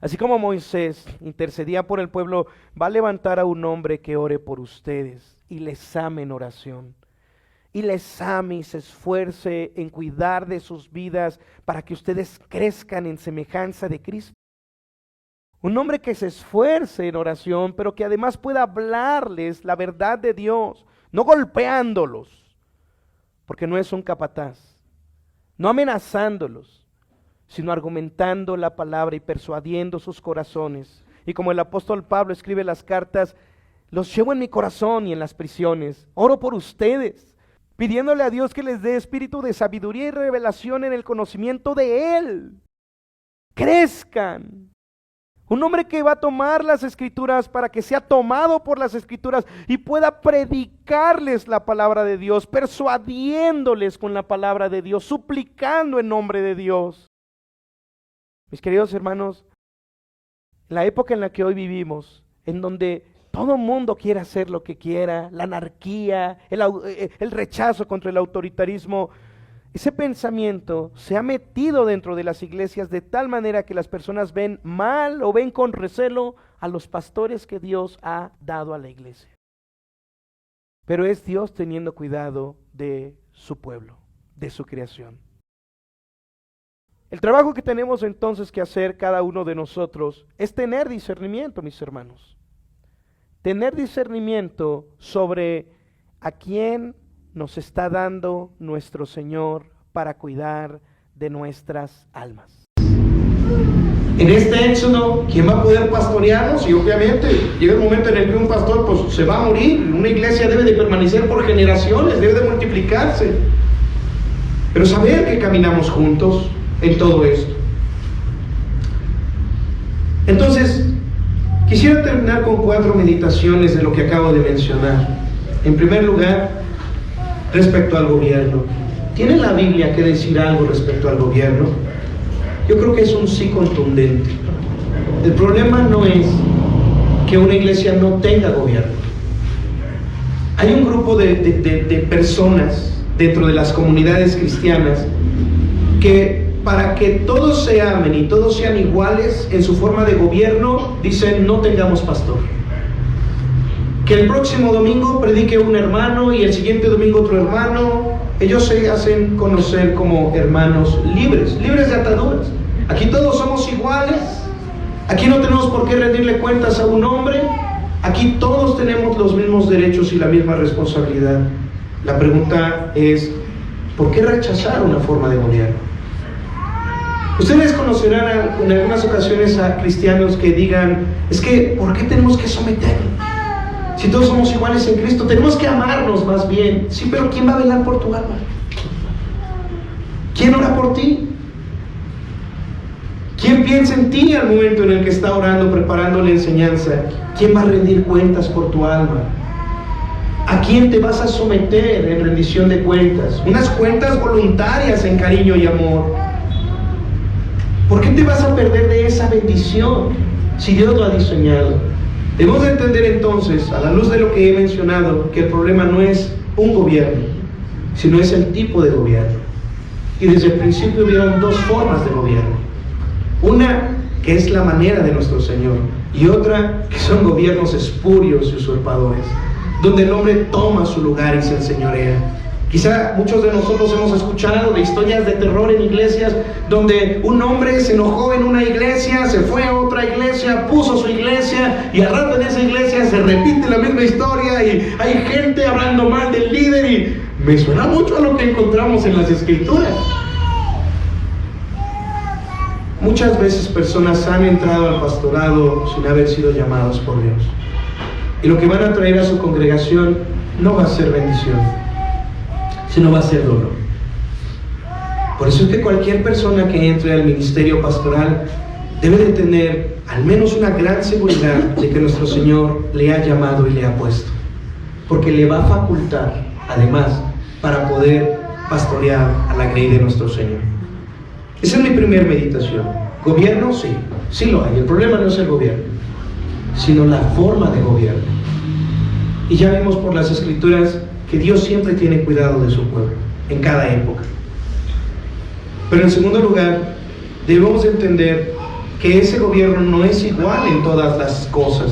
Así como Moisés intercedía por el pueblo, va a levantar a un hombre que ore por ustedes y les ame en oración. Y les ame y se esfuerce en cuidar de sus vidas para que ustedes crezcan en semejanza de Cristo. Un hombre que se esfuerce en oración, pero que además pueda hablarles la verdad de Dios, no golpeándolos, porque no es un capataz, no amenazándolos, sino argumentando la palabra y persuadiendo sus corazones. Y como el apóstol Pablo escribe las cartas, los llevo en mi corazón y en las prisiones, oro por ustedes, pidiéndole a Dios que les dé espíritu de sabiduría y revelación en el conocimiento de Él. Crezcan. Un hombre que va a tomar las escrituras para que sea tomado por las escrituras y pueda predicarles la palabra de Dios, persuadiéndoles con la palabra de Dios, suplicando en nombre de Dios. Mis queridos hermanos, la época en la que hoy vivimos, en donde todo mundo quiere hacer lo que quiera, la anarquía, el rechazo contra el autoritarismo, ese pensamiento se ha metido dentro de las iglesias de tal manera que las personas ven mal o ven con recelo a los pastores que Dios ha dado a la iglesia. Pero es Dios teniendo cuidado de su pueblo, de su creación. El trabajo que tenemos entonces que hacer cada uno de nosotros es tener discernimiento, mis hermanos. Tener discernimiento sobre a quién nos está dando nuestro Señor para cuidar de nuestras almas. En este éxodo, ¿quién va a poder pastorearnos? Y obviamente llega el momento en el que un pastor pues, se va a morir. Una iglesia debe de permanecer por generaciones, debe de multiplicarse. Pero saber que caminamos juntos en todo esto. Entonces, quisiera terminar con 4 meditaciones de lo que acabo de mencionar. En primer lugar, respecto al gobierno. ¿Tiene la Biblia que decir algo respecto al gobierno? Yo creo que es un sí contundente. El problema no es que una iglesia no tenga gobierno. Hay un grupo de personas dentro de las comunidades cristianas que para que todos se amen y todos sean iguales en su forma de gobierno, dicen no tengamos pastor. Que el próximo domingo predique un hermano y el siguiente domingo otro hermano. Ellos se hacen conocer como hermanos libres, libres de ataduras. Aquí todos somos iguales. Aquí no tenemos por qué rendirle cuentas a un hombre. Aquí todos tenemos los mismos derechos y la misma responsabilidad. La pregunta es, ¿por qué rechazar una forma de gobierno? Ustedes conocerán en algunas ocasiones a cristianos que digan, es que, ¿por qué tenemos que someternos? Si todos somos iguales en Cristo, tenemos que amarnos más bien. Sí, pero ¿quién va a velar por tu alma? ¿Quién ora por ti? ¿Quién piensa en ti al momento en el que está orando, preparando la enseñanza? ¿Quién va a rendir cuentas por tu alma? ¿A quién te vas a someter en rendición de cuentas? Unas cuentas voluntarias en cariño y amor. ¿Por qué te vas a perder de esa bendición si Dios lo ha diseñado? Debemos de entender entonces, a la luz de lo que he mencionado, que el problema no es un gobierno, sino es el tipo de gobierno. Y desde el principio hubieron dos formas de gobierno. Una que es la manera de nuestro Señor, y otra que son gobiernos espurios y usurpadores, donde el hombre toma su lugar y se enseñorea. Quizá muchos de nosotros hemos escuchado de historias de terror en iglesias donde un hombre se enojó en una iglesia, se fue a otra iglesia, puso su iglesia y al rato en esa iglesia se repite la misma historia y hay gente hablando mal del líder y me suena mucho a lo que encontramos en las escrituras. Muchas veces personas han entrado al pastorado sin haber sido llamados por Dios. Y lo que van a traer a su congregación no va a ser bendición, sino va a ser dolor. Por eso es que cualquier persona que entre al ministerio pastoral debe de tener al menos una gran seguridad de que nuestro Señor le ha llamado y le ha puesto. Porque le va a facultar, además, para poder pastorear a la grey de nuestro Señor. Esa es mi primera meditación. ¿Gobierno? Sí, sí lo hay. El problema no es el gobierno, sino la forma de gobierno. Y ya vimos por las Escrituras que Dios siempre tiene cuidado de su pueblo, en cada época. Pero en segundo lugar, debemos entender que ese gobierno no es igual en todas las cosas,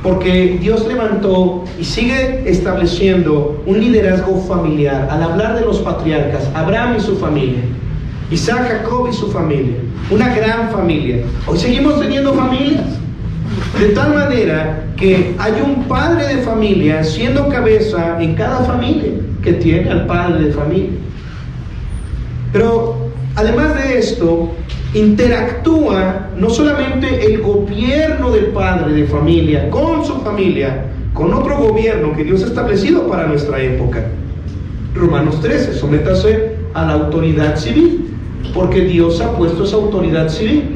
porque Dios levantó y sigue estableciendo un liderazgo familiar. Al hablar de los patriarcas, Abraham y su familia, Isaac, Jacob y su familia, una gran familia. Hoy seguimos teniendo familias, de tal manera que hay un padre de familia siendo cabeza en cada familia que tiene al padre de familia. Pero además de esto, interactúa no solamente el gobierno del padre de familia con su familia, con otro gobierno que Dios ha establecido para nuestra época. Romanos 13, sométase a la autoridad civil, porque Dios ha puesto esa autoridad civil.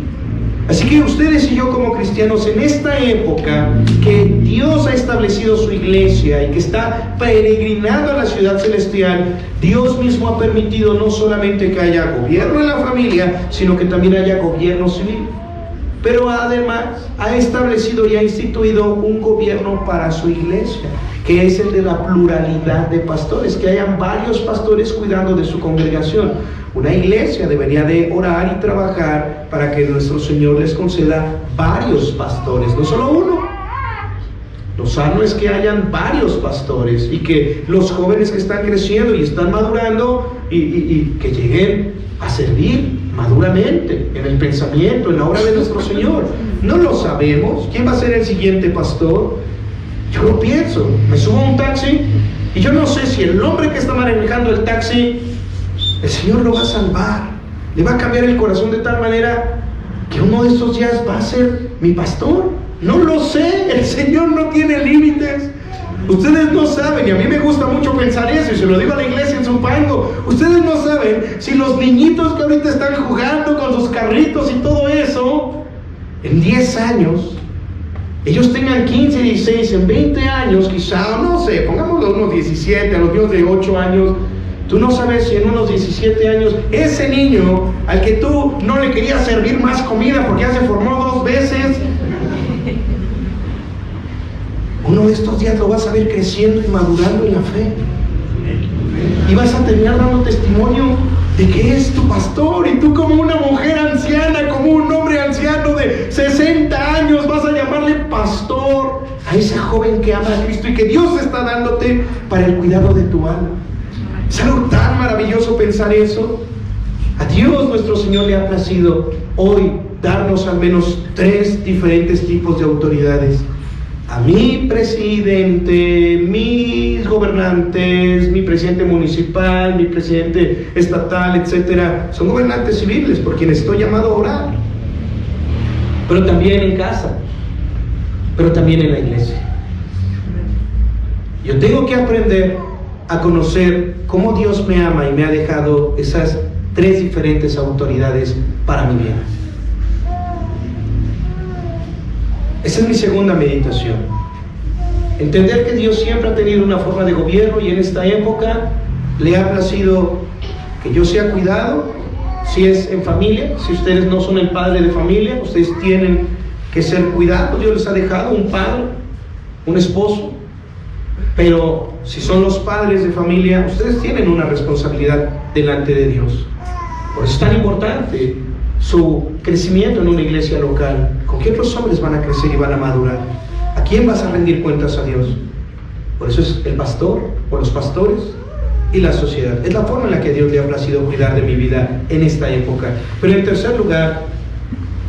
Así que ustedes y yo como cristianos en esta época que Dios ha establecido su iglesia y que está peregrinando a la ciudad celestial, Dios mismo ha permitido no solamente que haya gobierno en la familia, sino que también haya gobierno civil. Pero además ha establecido y ha instituido un gobierno para su iglesia, que es el de la pluralidad de pastores, que hayan varios pastores cuidando de su congregación. Una iglesia debería de orar y trabajar para que nuestro Señor les conceda varios pastores, no solo uno. Lo sano es que hayan varios pastores y que los jóvenes que están creciendo y están madurando y que lleguen a servir maduramente en el pensamiento, en la obra de nuestro Señor. No lo sabemos. ¿Quién va a ser el siguiente pastor? Yo lo pienso. Me subo a un taxi y yo no sé si el hombre que está manejando el taxi, el Señor lo va a salvar, le va a cambiar el corazón de tal manera que uno de estos días va a ser mi pastor. No lo sé, el Señor no tiene límites. Ustedes no saben, y a mí me gusta mucho pensar eso, y se lo digo a la iglesia en Zumpango. Ustedes no saben si los niñitos que ahorita están jugando con sus carritos y todo eso, en 10 años, ellos tengan 15, 16, en 20 años, quizá, no sé, pongámoslo unos 17, a los niños de 8 años. Tú no sabes si en unos 17 años, ese niño al que tú no le querías servir más comida porque ya se formó 2 veces, uno de estos días lo vas a ver creciendo y madurando en la fe. Y vas a terminar dando testimonio de que es tu pastor. Y tú, como una mujer anciana, como un hombre anciano de 60 años, vas a llamarle pastor a ese joven que ama a Cristo y que Dios está dándote para el cuidado de tu alma. Es algo tan maravilloso pensar eso. A Dios nuestro Señor le ha placido hoy darnos al menos 3 diferentes tipos de autoridades. a mi presidente, mis gobernantes, mi presidente municipal, mi presidente estatal, etcétera. Son gobernantes civiles por quienes estoy llamado a orar. Pero también en casa, pero también en la iglesia. Yo tengo que aprender a conocer cómo Dios me ama y me ha dejado esas 3 diferentes autoridades para mi vida. Esa es mi segunda meditación. Entender que Dios siempre ha tenido una forma de gobierno y en esta época le ha placido que yo sea cuidado. Si es en familia, si ustedes no son el padre de familia, ustedes tienen que ser cuidados. Dios les ha dejado un padre, un esposo. Pero si son los padres de familia, ustedes tienen una responsabilidad delante de Dios. Por eso es tan importante su crecimiento en una iglesia local. ¿Con qué otros hombres van a crecer y van a madurar? ¿A quién vas a rendir cuentas a Dios? Por eso es el pastor o los pastores y la sociedad. Es la forma en la que Dios le ha placido cuidar de mi vida en esta época. Pero en tercer lugar,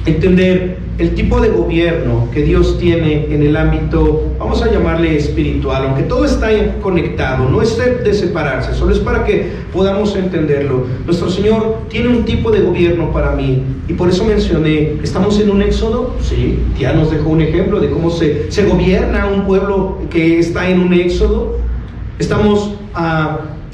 entender el tipo de gobierno que Dios tiene en el ámbito, vamos a llamarle espiritual, aunque todo está conectado, no es de separarse, solo es para que podamos entenderlo. Nuestro Señor tiene un tipo de gobierno para mí, y por eso mencioné, ¿estamos en un éxodo? Sí, ya nos dejó un ejemplo de cómo se gobierna un pueblo que está en un éxodo. Estamos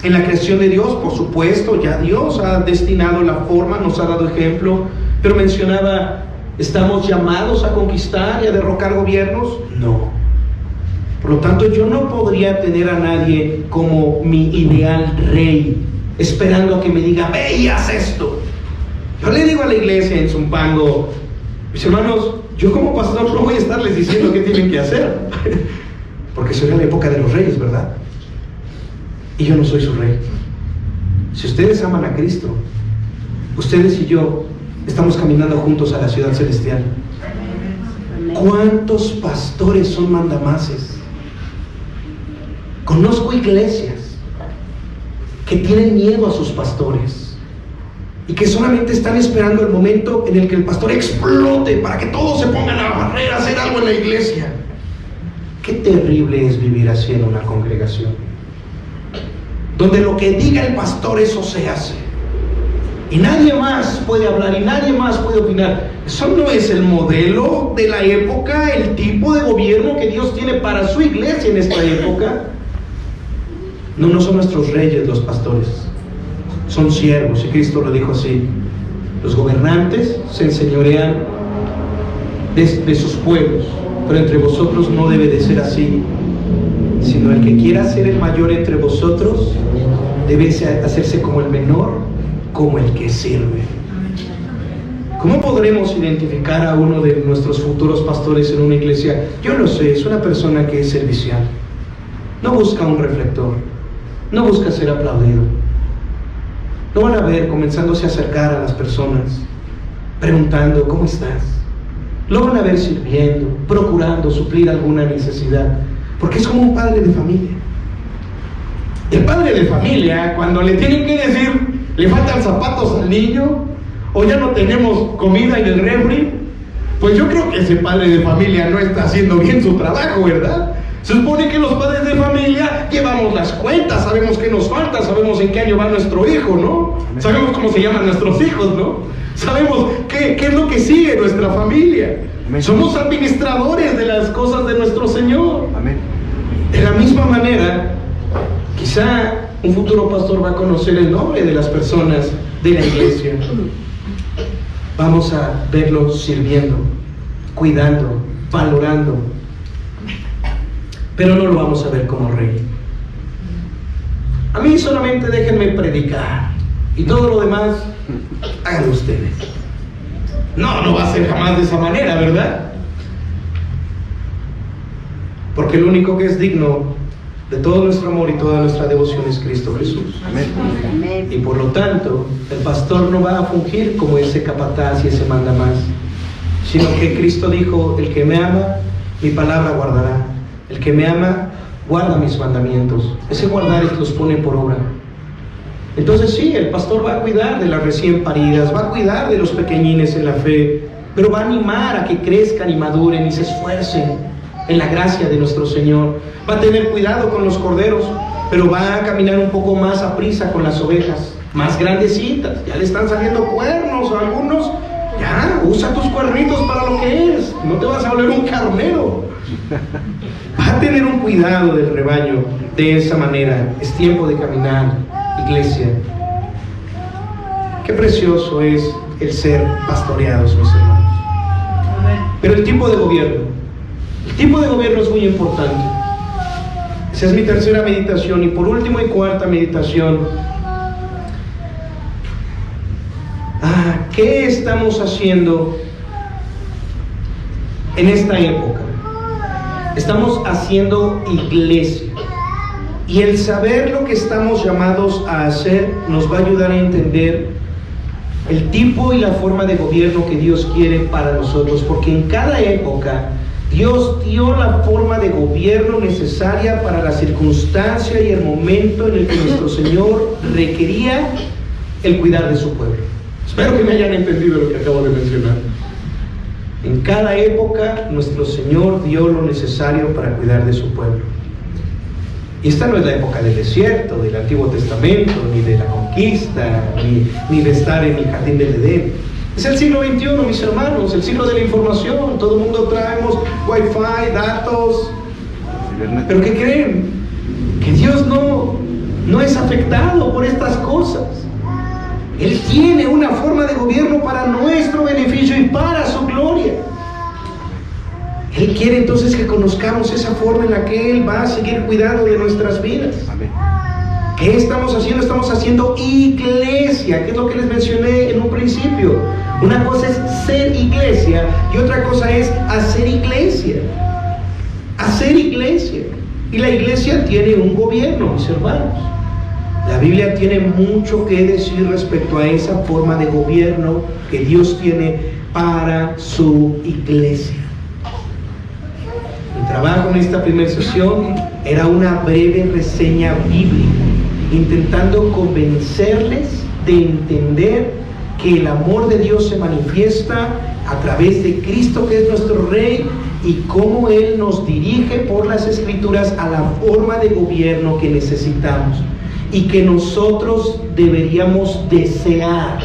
en la creación de Dios, por supuesto, ya Dios ha destinado la forma, nos ha dado ejemplo, pero mencionaba, ¿estamos llamados a conquistar y a derrocar gobiernos? No. Por lo tanto, yo no podría tener a nadie como mi ideal rey, esperando a que me diga, ve y haz esto. Yo le digo a la iglesia en Zumpango, mis hermanos, yo como pastor no voy a estarles diciendo qué tienen que hacer, porque soy en la época de los reyes, ¿verdad? Y yo no soy su rey. Si ustedes aman a Cristo, ustedes y yo estamos caminando juntos a la ciudad celestial. ¿Cuántos pastores son mandamases? Conozco iglesias que tienen miedo a sus pastores y que solamente están esperando el momento en el que el pastor explote para que todos se pongan a barrer, a hacer algo en la iglesia. Qué terrible es vivir así en una congregación, donde lo que diga el pastor, eso se hace. Y nadie más puede hablar y nadie más puede opinar. Eso no es el modelo de la época, el tipo de gobierno que Dios tiene para su iglesia en esta época. No son nuestros reyes los pastores, son siervos, y Cristo lo dijo así. Los gobernantes se enseñorean de sus pueblos, pero entre vosotros no debe de ser así, sino el que quiera ser el mayor entre vosotros debe hacerse como el menor, como el que sirve. ¿Cómo podremos identificar a uno de nuestros futuros pastores en una iglesia? Yo lo sé, es una persona que es servicial, no busca un reflector, no busca ser aplaudido. Lo van a ver comenzándose a acercar a las personas, preguntando, ¿cómo estás? Lo van a ver sirviendo, procurando suplir alguna necesidad, porque es como un padre de familia. El padre de familia, cuando le tienen que decir, le faltan zapatos al niño, o ya no tenemos comida en el refri, pues yo creo que ese padre de familia no está haciendo bien su trabajo, ¿verdad? Se supone que los padres de familia llevamos las cuentas, sabemos qué nos falta, sabemos en qué año va nuestro hijo, ¿no? Sabemos cómo se llaman nuestros hijos, ¿no? Sabemos qué es lo que sigue en nuestra familia. Amén. Somos administradores de las cosas de nuestro Señor. Amén. De la misma manera, quizá un futuro pastor va a conocer el nombre de las personas de la iglesia. Vamos a verlos sirviendo, cuidando, valorando, pero no lo vamos a ver como rey. A mí solamente déjenme predicar y todo lo demás háganlo ustedes. No va a ser jamás de esa manera, ¿verdad? Porque el único que es digno de todo nuestro amor y toda nuestra devoción es Cristo Jesús. Amén. Y por lo tanto, el pastor no va a fungir como ese capataz y ese mandamás, sino que Cristo dijo, el que me ama, mi palabra guardará. El que me ama, guarda mis mandamientos. Ese guardar los pone por obra. Entonces sí, el pastor va a cuidar de las recién paridas, va a cuidar de los pequeñines en la fe, pero va a animar a que crezcan y maduren y se esfuercen en la gracia de nuestro Señor. Va a tener cuidado con los corderos, pero va a caminar un poco más a prisa con las ovejas, más grandecitas. Ya le están saliendo cuernos a algunos. Ya, usa tus cuernitos para lo que es. No te vas a volver un carnero. Va a tener un cuidado del rebaño de esa manera. Es tiempo de caminar, iglesia. Qué precioso es el ser pastoreados, mis hermanos. Pero el tipo de gobierno es muy importante. Esa es mi tercera meditación. Y por último y cuarta meditación, ¿qué estamos haciendo en esta época? Estamos haciendo iglesia. Y el saber lo que estamos llamados a hacer nos va a ayudar a entender el tipo y la forma de gobierno que Dios quiere para nosotros, porque en cada época Dios dio la forma de gobierno necesaria para la circunstancia y el momento en el que nuestro Señor requería el cuidar de su pueblo. Espero que me hayan entendido lo que acabo de mencionar. En cada época nuestro Señor dio lo necesario para cuidar de su pueblo. Y esta no es la época del desierto, del Antiguo Testamento, ni de la conquista, ni de estar en el jardín del Edén. Es el siglo XXI, mis hermanos, el siglo de la información. Todo el mundo traemos wifi, datos. ¿Pero qué creen? Que Dios no es afectado por estas cosas. Él tiene una forma de gobierno para nuestro beneficio y para su gloria. Él quiere entonces que conozcamos esa forma en la que Él va a seguir cuidando de nuestras vidas. Amén. ¿Qué estamos haciendo? Estamos haciendo iglesia, que es lo que les mencioné en un principio. Una cosa es ser iglesia y otra cosa es hacer iglesia. Hacer iglesia. Y la iglesia tiene un gobierno, mis hermanos. La Biblia tiene mucho que decir respecto a esa forma de gobierno que Dios tiene para su iglesia. Mi trabajo en esta primera sesión era una breve reseña bíblica, intentando convencerles de entender que el amor de Dios se manifiesta a través de Cristo, que es nuestro Rey, y cómo Él nos dirige por las Escrituras a la forma de gobierno que necesitamos y que nosotros deberíamos desear.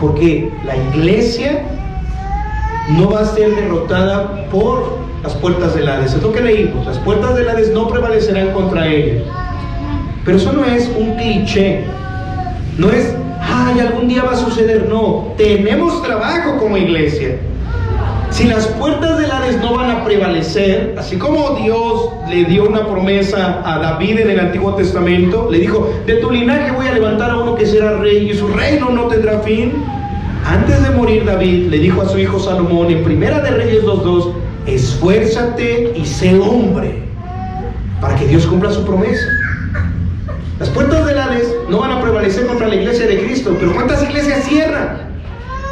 Porque la iglesia no va a ser derrotada por las puertas del Hades. Es lo que leímos. Las puertas del Hades no prevalecerán contra ella. Pero eso no es un cliché. No es, algún día va a suceder. No, tenemos trabajo como iglesia. Si las puertas del Hades no van a prevalecer, así como Dios le dio una promesa a David en el Antiguo Testamento, le dijo, de tu linaje voy a levantar a uno que será rey y su reino no tendrá fin. Antes de morir David le dijo a su hijo Salomón en Primera de Reyes 2:2, esfuérzate y sé hombre para que Dios cumpla su promesa. Las puertas del Hades no van a prevalecer contra la iglesia de Cristo, pero ¿cuántas iglesias cierran?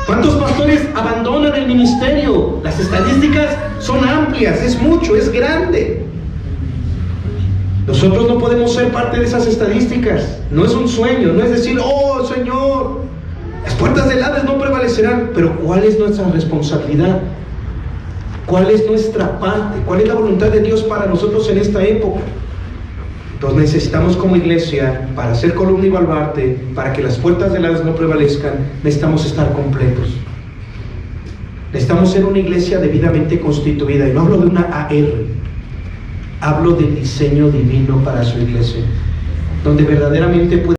¿Cuántos pastores abandonan el ministerio? Las estadísticas son amplias, es mucho, es grande. Nosotros no podemos ser parte de esas estadísticas. No es un sueño, no es decir, oh Señor, las puertas del Hades no prevalecerán. Pero ¿cuál es nuestra responsabilidad? ¿Cuál es nuestra parte? ¿Cuál es la voluntad de Dios para nosotros en esta época? Entonces necesitamos como iglesia, para ser columna y baluarte, para que las puertas del Hades no prevalezcan, necesitamos estar completos. Necesitamos ser una iglesia debidamente constituida. Y no hablo de una AR, hablo del diseño divino para su iglesia, donde verdaderamente puede